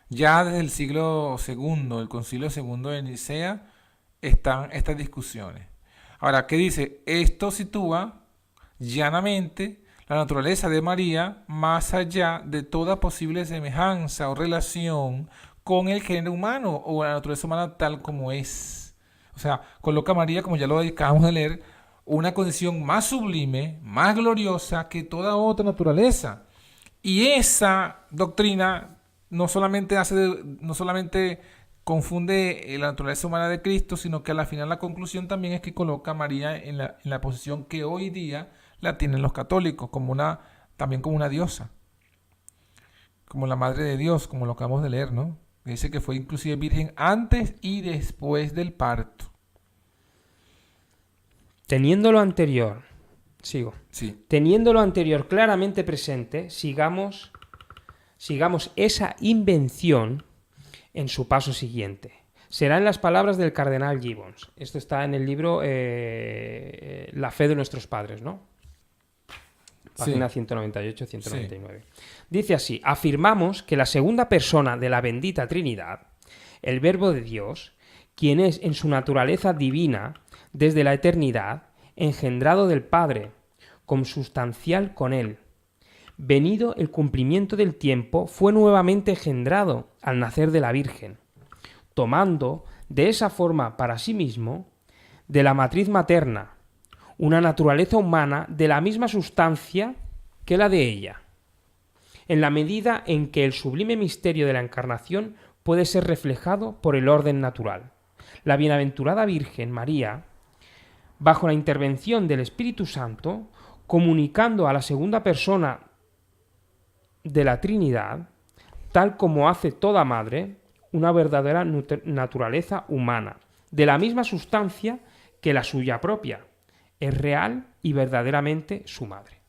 A: Ya desde el siglo II, el concilio segundo de Nicea, están estas discusiones. Ahora, ¿qué dice? Esto sitúa llanamente la naturaleza de María más allá de toda posible semejanza o relación con el género humano o la naturaleza humana tal como es. O sea, coloca a María, como ya lo acabamos de leer, una condición más sublime, más gloriosa que toda otra naturaleza. Y esa doctrina no solamente confunde la naturaleza humana de Cristo, sino que al final la conclusión también es que coloca a María en la posición que hoy día la tienen los católicos, también como una diosa, como la madre de Dios, como lo acabamos de leer, ¿no? Dice que fue inclusive virgen antes y después del parto.
B: Teniendo lo anterior, sigo.
A: Sí.
B: Teniendo lo anterior claramente presente, sigamos esa invención en su paso siguiente. Serán las palabras del cardenal Gibbons. Esto está en el libro La fe de nuestros padres, ¿no? Página 198-199. Sí. Dice así: afirmamos que la segunda persona de la bendita Trinidad, el Verbo de Dios, quien es en su naturaleza divina desde la eternidad, engendrado del Padre, consubstancial con él, venido el cumplimiento del tiempo, fue nuevamente engendrado al nacer de la Virgen, tomando de esa forma para sí mismo de la matriz materna, una naturaleza humana de la misma sustancia que la de ella, en la medida en que el sublime misterio de la encarnación puede ser reflejado por el orden natural. La bienaventurada Virgen María, bajo la intervención del Espíritu Santo, comunicando a la segunda persona de la Trinidad, tal como hace toda madre, una verdadera naturaleza humana, de la misma sustancia que la suya propia, es real y verdaderamente su madre.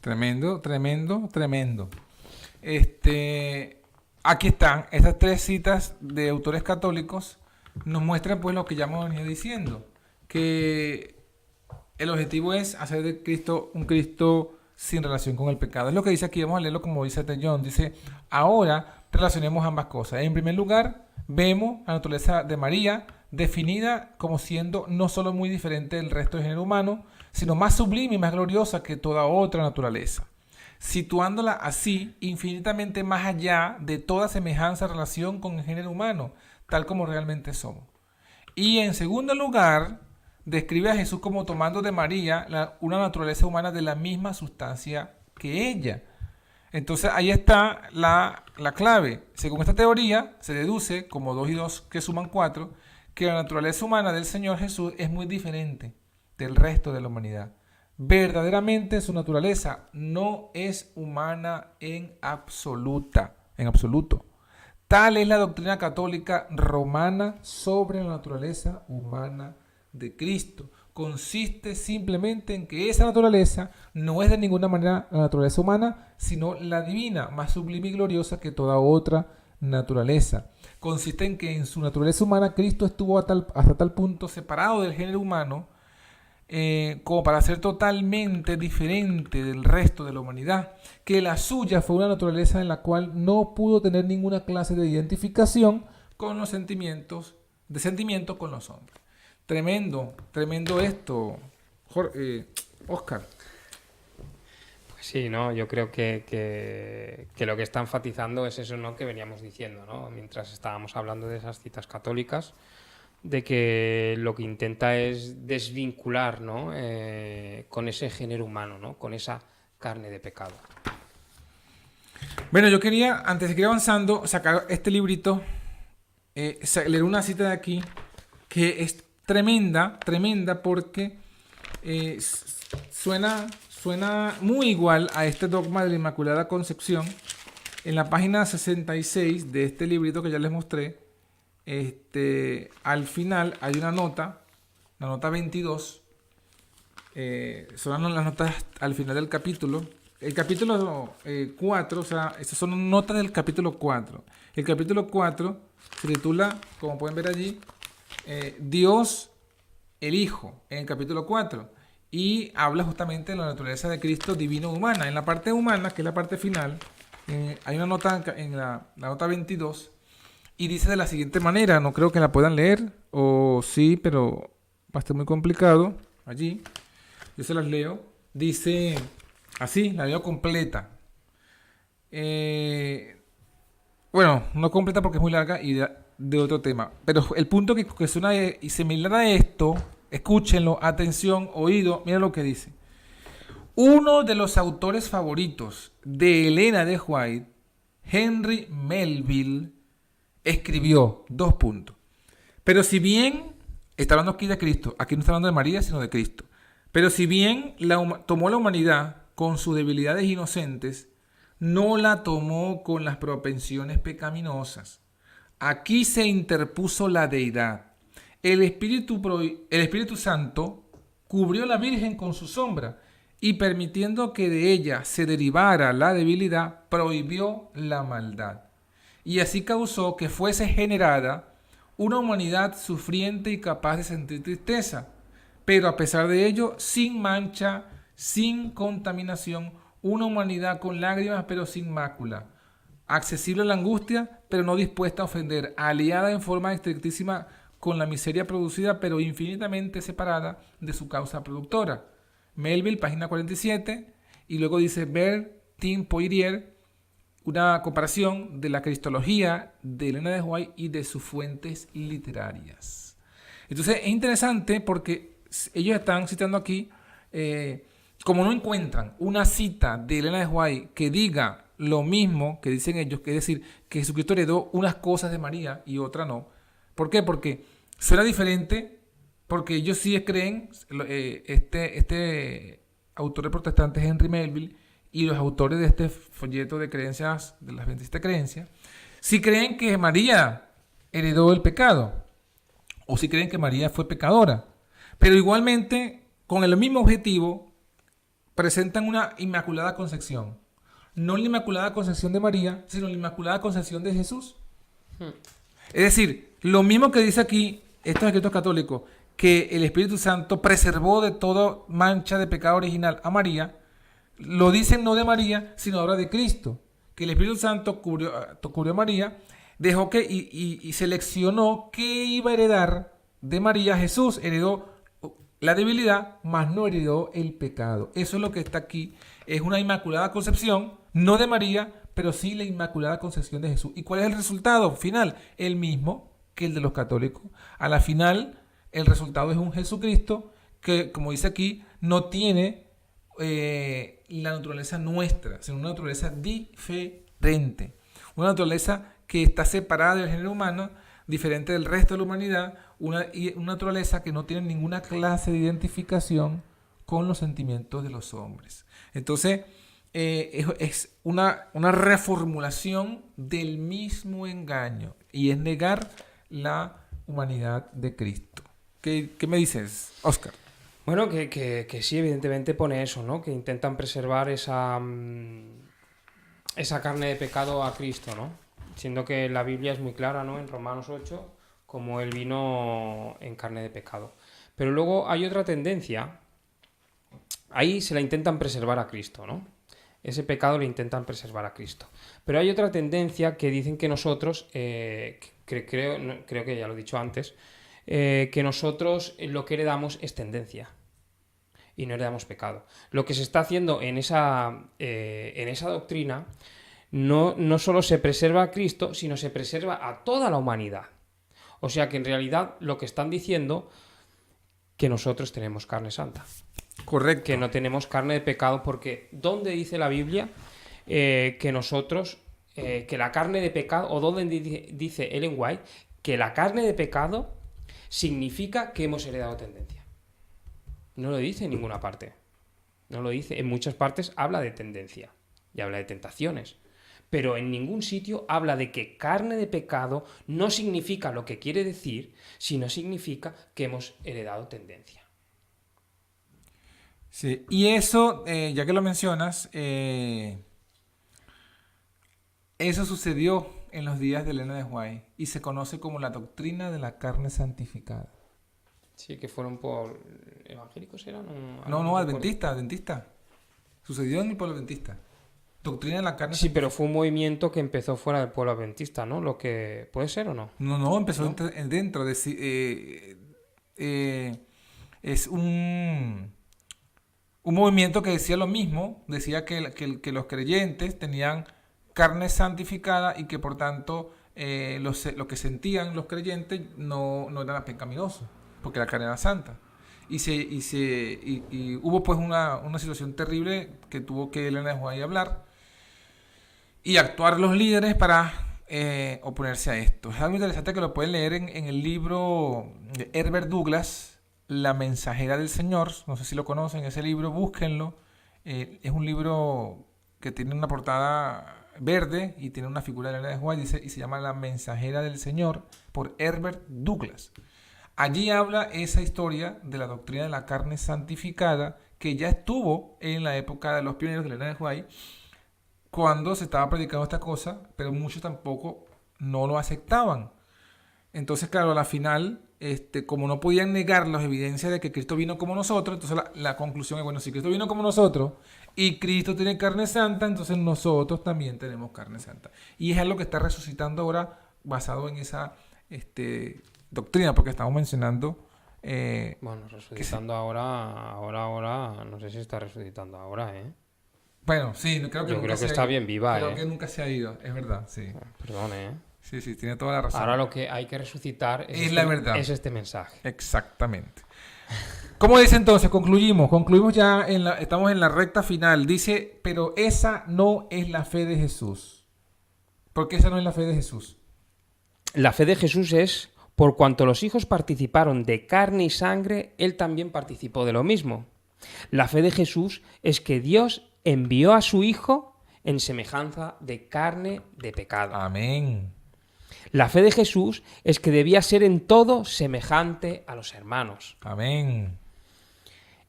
A: Tremendo, tremendo, tremendo. Aquí están, estas 3 citas de autores católicos nos muestran pues lo que ya hemos venido diciendo, que el objetivo es hacer de Cristo un Cristo sin relación con el pecado. Es lo que dice aquí, vamos a leerlo como dice T. John. Dice, ahora relacionemos ambas cosas. En primer lugar, vemos la naturaleza de María definida como siendo no solo muy diferente del resto del género humano, sino más sublime y más gloriosa que toda otra naturaleza, situándola así infinitamente más allá de toda semejanza relación con el género humano, tal como realmente somos. Y en segundo lugar, describe a Jesús como tomando de María una naturaleza humana de la misma sustancia que ella. Entonces ahí está la clave. Según esta teoría, se deduce, como 2 y 2 que suman 4, que la naturaleza humana del Señor Jesús es muy diferente del resto de la humanidad. Verdaderamente su naturaleza no es humana en absoluto. Tal es la doctrina católica romana sobre la naturaleza humana de Cristo. Consiste simplemente en que esa naturaleza no es de ninguna manera la naturaleza humana, sino la divina, más sublime y gloriosa que toda otra naturaleza. Consiste en que en su naturaleza humana Cristo estuvo hasta tal punto separado del género humano como para ser totalmente diferente del resto de la humanidad, que la suya fue una naturaleza en la cual no pudo tener ninguna clase de identificación con los sentimiento con los hombres. Tremendo esto, Oscar.
B: Pues sí, ¿no? Yo creo que lo que está enfatizando es eso, ¿no?, que veníamos diciendo, ¿no?, mientras estábamos hablando de esas citas católicas, de que lo que intenta es desvincular, ¿no?, con ese género humano, ¿no?, con esa carne de pecado.
A: Bueno, yo quería, antes de seguir avanzando, sacar este librito, leer una cita de aquí que es tremenda porque suena muy igual a este dogma de la Inmaculada Concepción. En la página 66 de este librito que ya les mostré, al final hay una nota, la nota 22. Son las notas al final del capítulo. El capítulo 4, o sea, estas son notas del capítulo 4. El capítulo 4 se titula, como pueden ver allí, Dios el Hijo, en el capítulo 4. Y habla justamente de la naturaleza de Cristo divino-humana. En la parte humana, que es la parte final, hay una nota en la nota 22. Y dice de la siguiente manera, no creo que la puedan leer, o sí, pero va a estar muy complicado. Allí, yo se las leo. Dice así, la leo completa. Bueno, no completa porque es muy larga y de otro tema. Pero el punto que suena y similar a esto, escúchenlo, atención, oído, miren lo que dice. Uno de los autores favoritos de Elena de White, Henry Melville, escribió 2 puntos. Pero si bien, está hablando aquí de Cristo, aquí no está hablando de María, sino de Cristo. Pero si bien tomó la humanidad con sus debilidades inocentes, no la tomó con las propensiones pecaminosas. Aquí se interpuso la deidad. El Espíritu Santo cubrió a la Virgen con su sombra y permitiendo que de ella se derivara la debilidad, prohibió la maldad. Y así causó que fuese generada una humanidad sufriente y capaz de sentir tristeza, pero a pesar de ello, sin mancha, sin contaminación, una humanidad con lágrimas pero sin mácula, accesible a la angustia pero no dispuesta a ofender, aliada en forma estrictísima con la miseria producida pero infinitamente separada de su causa productora. Melville, página 47, y luego dice Bertin Poirier, una comparación de la cristología de Elena de White y de sus fuentes literarias. Entonces es interesante porque ellos están citando aquí, como no encuentran una cita de Elena de White que diga lo mismo que dicen ellos, que es decir, que Jesucristo heredó unas cosas de María y otras no. ¿Por qué? Porque suena diferente, porque ellos sí creen, este autor protestante Henry Melville y los autores de este folleto de creencias, de las 27 creencias, sí creen que María heredó el pecado, o sí creen que María fue pecadora, pero igualmente, con el mismo objetivo, presentan una Inmaculada Concepción. No la Inmaculada Concepción de María, sino la Inmaculada Concepción de Jesús. Es decir, lo mismo que dice aquí estos escritos católicos, que el Espíritu Santo preservó de toda mancha de pecado original a María, lo dicen no de María, sino ahora de Cristo, que el Espíritu Santo cubrió a María, dejó que y seleccionó qué iba a heredar de María. Jesús heredó la debilidad, mas no heredó el pecado. Eso es lo que está aquí. Es una Inmaculada Concepción, no de María, pero sí la Inmaculada Concepción de Jesús. ¿Y cuál es el resultado final? El mismo que el de los católicos. A la final, el resultado es un Jesucristo que, como dice aquí, no tiene la naturaleza nuestra, sino una naturaleza diferente. Una naturaleza que está separada del género humano, diferente del resto de la humanidad, una naturaleza que no tiene ninguna clase de identificación con los sentimientos de los hombres. Entonces, es una reformulación del mismo engaño y es negar la humanidad de Cristo. ¿Qué me dices, Oscar?
B: Bueno, que sí, evidentemente pone eso, ¿no? Que intentan preservar esa carne de pecado a Cristo, ¿no? Siendo que la Biblia es muy clara, ¿no? En Romanos 8, como Él vino en carne de pecado. Pero luego hay otra tendencia. Ahí se la intentan preservar a Cristo, ¿no? Ese pecado lo intentan preservar a Cristo. Pero hay otra tendencia que dicen que nosotros, creo que ya lo he dicho antes, que nosotros lo que heredamos es tendencia y no heredamos pecado. Lo que se está haciendo en esa doctrina no solo se preserva a Cristo, sino se preserva a toda la humanidad. O sea que en realidad lo que están diciendo que nosotros tenemos carne santa.
A: Correcto.
B: Que no tenemos carne de pecado, porque ¿dónde dice la Biblia que nosotros, que la carne de pecado, o dónde dice Ellen White, que la carne de pecado significa que hemos heredado tendencia? No lo dice en ninguna parte. No lo dice. En muchas partes habla de tendencia y habla de tentaciones. Pero en ningún sitio habla de que carne de pecado no significa lo que quiere decir, sino significa que hemos heredado tendencia.
A: Sí, y eso, ya que lo mencionas, eso sucedió en los días de Elena de White y se conoce como la doctrina de la carne santificada.
B: Sí, que fueron por evangélicos, ¿eran?
A: No, adventista. Sucedió en el pueblo adventista. Doctrina de la carne.
B: Sí, pero fue un movimiento que empezó fuera del pueblo adventista, ¿no? Lo que puede ser o no.
A: No, empezó dentro de es un movimiento que decía lo mismo, decía que los creyentes tenían carne santificada y que por tanto lo que sentían los creyentes no era pecaminoso, porque la carne era santa. y hubo pues una situación terrible que tuvo que Elena de White hablar y actuar los líderes para oponerse a esto. Es algo interesante que lo pueden leer en el libro de Herbert Douglas, La mensajera del Señor. No sé si lo conocen, ese libro, búsquenlo. Es un libro que tiene una portada verde y tiene una figura de Elena de White y se llama La mensajera del Señor por Herbert Douglas. Allí habla esa historia de la doctrina de la carne santificada que ya estuvo en la época de los pioneros de Elena de White cuando se estaba predicando esta cosa, pero muchos tampoco no lo aceptaban. Entonces, claro, a la final, como no podían negar las evidencias de que Cristo vino como nosotros, entonces la conclusión es, bueno, si Cristo vino como nosotros y Cristo tiene carne santa, entonces nosotros también tenemos carne santa. Y es algo que está resucitando ahora basado en esa doctrina, porque estamos mencionando...
B: Bueno, resucitando
A: sí.
B: ahora, no sé si está resucitando ahora, ¿eh?
A: Bueno, sí, creo que
B: Yo creo que está bien viva,
A: creo que nunca se ha ido, es verdad, sí.
B: Perdón, ¿eh?
A: Sí, tiene toda la razón.
B: Ahora lo que hay que resucitar
A: es la verdad.
B: Es este mensaje.
A: Exactamente. ¿Cómo dice entonces? Concluimos ya, estamos en la recta final. Dice, pero esa no es la fe de Jesús. ¿Por qué esa no es la fe de Jesús?
B: La fe de Jesús es, por cuanto los hijos participaron de carne y sangre, él también participó de lo mismo. La fe de Jesús es que Dios envió a su Hijo en semejanza de carne de pecado.
A: Amén.
B: La fe de Jesús es que debía ser en todo semejante a los hermanos.
A: Amén.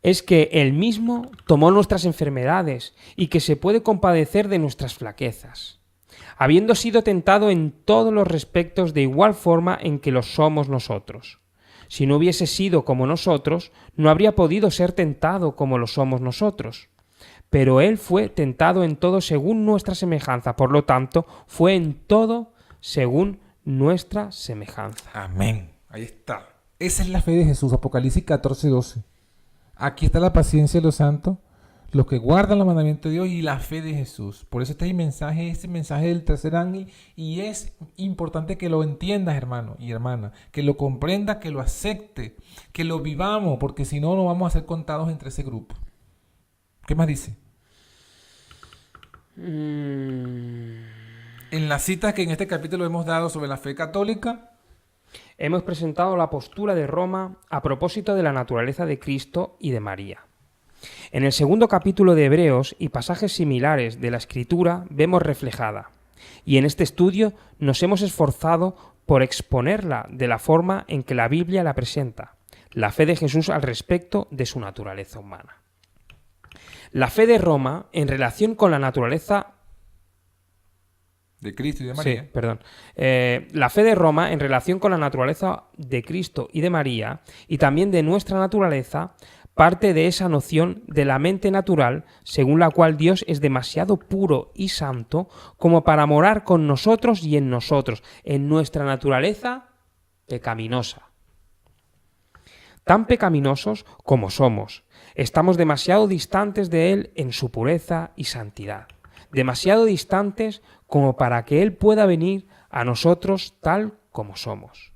B: Es que Él mismo tomó nuestras enfermedades y que se puede compadecer de nuestras flaquezas, habiendo sido tentado en todos los respectos de igual forma en que lo somos nosotros. Si no hubiese sido como nosotros, no habría podido ser tentado como lo somos nosotros. Pero Él fue tentado en todo según nuestra semejanza, por lo tanto, fue en todo según nuestra semejanza.
A: Amén. Ahí está. Esa es la fe de Jesús, Apocalipsis 14:12. Aquí está la paciencia de los santos, los que guardan los mandamientos de Dios y la fe de Jesús. Por eso este mensaje del tercer ángel, y es importante que lo entiendas, hermano y hermana, que lo comprendas, que lo acepte, que lo vivamos, porque si no, no vamos a ser contados entre ese grupo. ¿Qué más dice? En las citas que en este capítulo hemos dado sobre la fe católica,
B: hemos presentado la postura de Roma a propósito de la naturaleza de Cristo y de María. En el segundo capítulo de Hebreos y pasajes similares de la Escritura vemos reflejada, y en este estudio nos hemos esforzado por exponerla de la forma en que la Biblia la presenta, la fe de Jesús al respecto de su naturaleza humana. La fe de Roma en relación con la naturaleza
A: de Cristo y de María.
B: Sí, perdón. La fe de Roma en relación con la naturaleza de Cristo y de María, y también de nuestra naturaleza, parte de esa noción de la mente natural, según la cual Dios es demasiado puro y santo como para morar con nosotros y en nosotros, en nuestra naturaleza pecaminosa. Tan pecaminosos como somos, estamos demasiado distantes de Él en su pureza y santidad, demasiado distantes como para que Él pueda venir a nosotros tal como somos.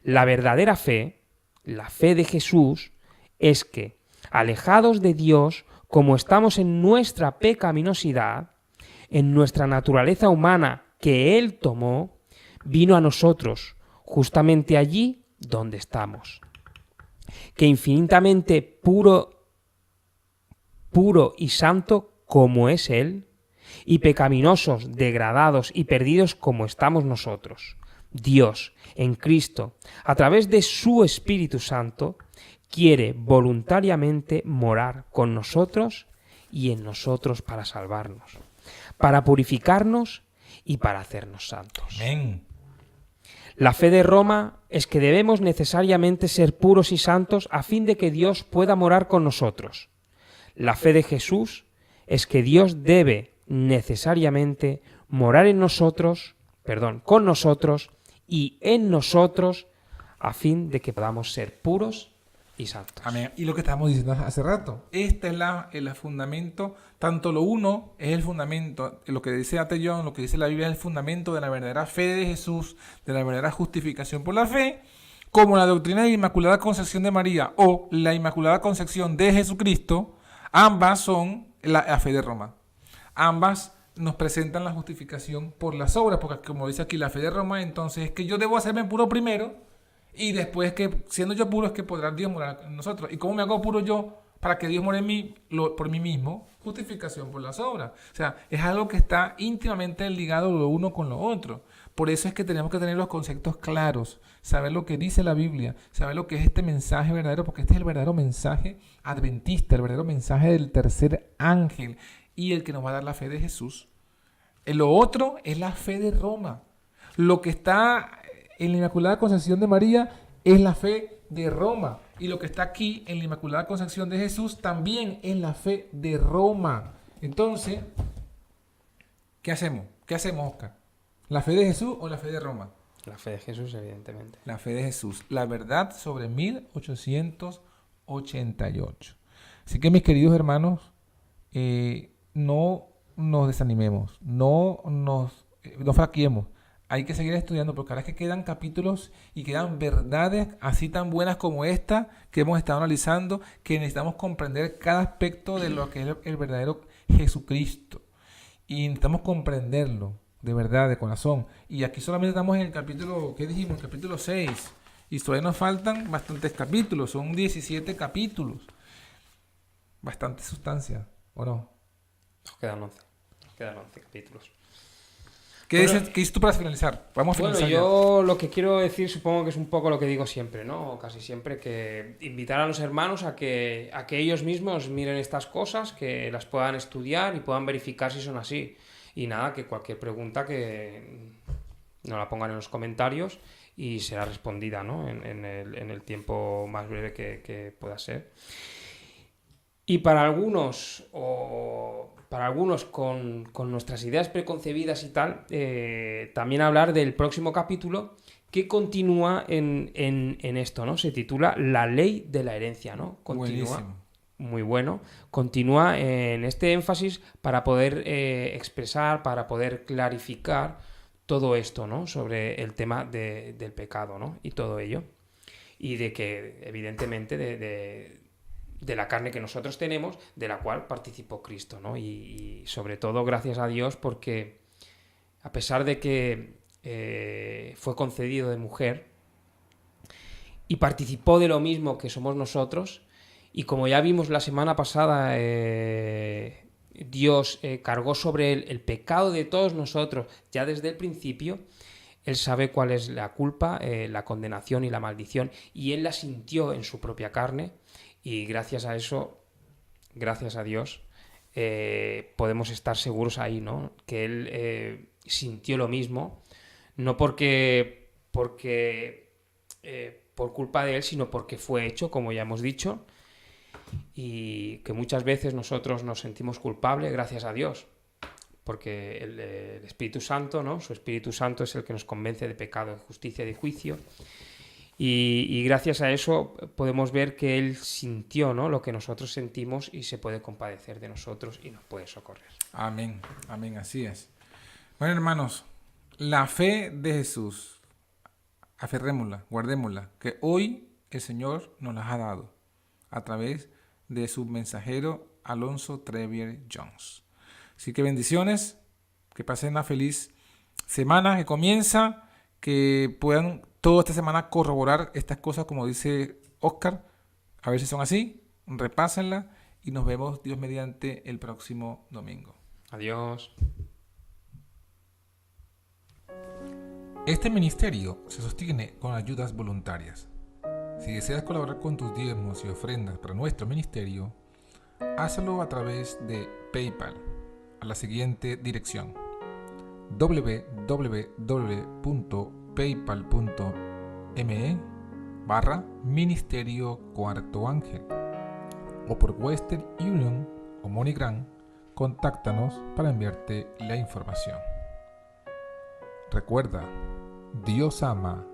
B: La verdadera fe, la fe de Jesús, es que, alejados de Dios, como estamos en nuestra pecaminosidad, en nuestra naturaleza humana que Él tomó, vino a nosotros, justamente allí donde estamos. Que infinitamente puro y santo como es Él, y pecaminosos, degradados y perdidos como estamos nosotros, Dios, en Cristo, a través de su Espíritu Santo, quiere voluntariamente morar con nosotros y en nosotros para salvarnos, para purificarnos y para hacernos santos.
A: Amén.
B: La fe de Roma es que debemos necesariamente ser puros y santos a fin de que Dios pueda morar con nosotros. La fe de Jesús es que Dios debe necesariamente morar en nosotros, con nosotros y en nosotros a fin de que podamos ser puros y santos.
A: Amén. Y lo que estábamos diciendo hace rato, este es el fundamento, tanto lo uno es el fundamento, lo que dice Atellón, lo que dice la Biblia es el fundamento de la verdadera fe de Jesús, de la verdadera justificación por la fe, como la doctrina de la Inmaculada Concepción de María o la Inmaculada Concepción de Jesucristo, ambas son la fe de Roma. Ambas nos presentan la justificación por las obras, porque como dice aquí la fe de Roma, entonces es que yo debo hacerme puro primero y después que siendo yo puro es que podrá Dios morar en nosotros. ¿Y cómo me hago puro yo para que Dios more en mí por mí mismo? Justificación por las obras. O sea, es algo que está íntimamente ligado lo uno con lo otro. Por eso es que tenemos que tener los conceptos claros, saber lo que dice la Biblia, saber lo que es este mensaje verdadero, porque este es el verdadero mensaje adventista, el verdadero mensaje del tercer ángel y el que nos va a dar la fe de Jesús. Lo otro es la fe de Roma. Lo que está en la Inmaculada Concepción de María es la fe de Roma. Y lo que está aquí en la Inmaculada Concepción de Jesús también es la fe de Roma. Entonces, ¿qué hacemos? ¿Qué hacemos, Oscar? ¿La fe de Jesús o la fe de Roma?
B: La fe de Jesús, evidentemente.
A: La fe de Jesús. La verdad sobre 1888. Así que, mis queridos hermanos, no nos desanimemos, no flaqueemos. Hay que seguir estudiando porque ahora es que quedan capítulos y quedan verdades así tan buenas como esta que hemos estado analizando, que necesitamos comprender cada aspecto de lo que es el verdadero Jesucristo. Y necesitamos comprenderlo de verdad, de corazón. Y aquí solamente estamos en el capítulo, ¿qué dijimos? El capítulo 6. Y todavía nos faltan bastantes capítulos, son 17 capítulos. Bastante sustancia, ¿o no?
B: Nos quedan 11 capítulos.
A: ¿Qué dices tú para finalizar? Vamos a finalizar.
B: Bueno, yo lo que quiero decir supongo que es un poco lo que digo siempre, ¿no? Casi siempre, que invitar a los hermanos a que ellos mismos miren estas cosas, que las puedan estudiar y puedan verificar si son así. Y nada, que cualquier pregunta que nos la pongan en los comentarios y será respondida, ¿no? En el tiempo más breve que pueda ser. Y para algunos con nuestras ideas preconcebidas y tal, también hablar del próximo capítulo que continúa en esto, ¿no? Se titula La ley de la herencia, ¿no? Continúa.
A: Buenísimo.
B: Muy bueno. Continúa en este énfasis para poder expresar, para poder clarificar todo esto, ¿no? Sobre el tema del pecado, ¿no? Y todo ello. Y de que, evidentemente, de la carne que nosotros tenemos, de la cual participó Cristo, ¿no? Y sobre todo, gracias a Dios, porque a pesar de que fue concedido de mujer y participó de lo mismo que somos nosotros, y como ya vimos la semana pasada, Dios cargó sobre él el pecado de todos nosotros ya desde el principio. Él sabe cuál es la culpa, la condenación y la maldición, y él la sintió en su propia carne, y gracias a eso, gracias a Dios, podemos estar seguros ahí, ¿no? Que él sintió lo mismo, no por culpa de él, sino porque fue hecho, como ya hemos dicho, y que muchas veces nosotros nos sentimos culpables, gracias a Dios, porque el Espíritu Santo, ¿no? Su Espíritu Santo es el que nos convence de pecado, de justicia y de juicio, y gracias a eso podemos ver que Él sintió, ¿no? Lo que nosotros sentimos y se puede compadecer de nosotros y nos puede socorrer.
A: Amén, amén, así es. Bueno, hermanos, la fe de Jesús, aferrémosla, guardémosla, que hoy el Señor nos las ha dado a través de su mensajero Alonso Trevier Jones. Así que bendiciones, que pasen una feliz semana que comienza, que puedan toda esta semana corroborar estas cosas como dice Oscar, a ver si son así, repásenla y nos vemos Dios mediante el próximo domingo.
B: Adiós.
A: Este ministerio se sostiene con ayudas voluntarias. Si deseas colaborar con tus diezmos y ofrendas para nuestro ministerio, hazlo a través de PayPal a la siguiente dirección: www.paypal.me/Ministerio Cuarto Ángel, o por Western Union o MoneyGram. Contáctanos para enviarte la información. Recuerda, Dios ama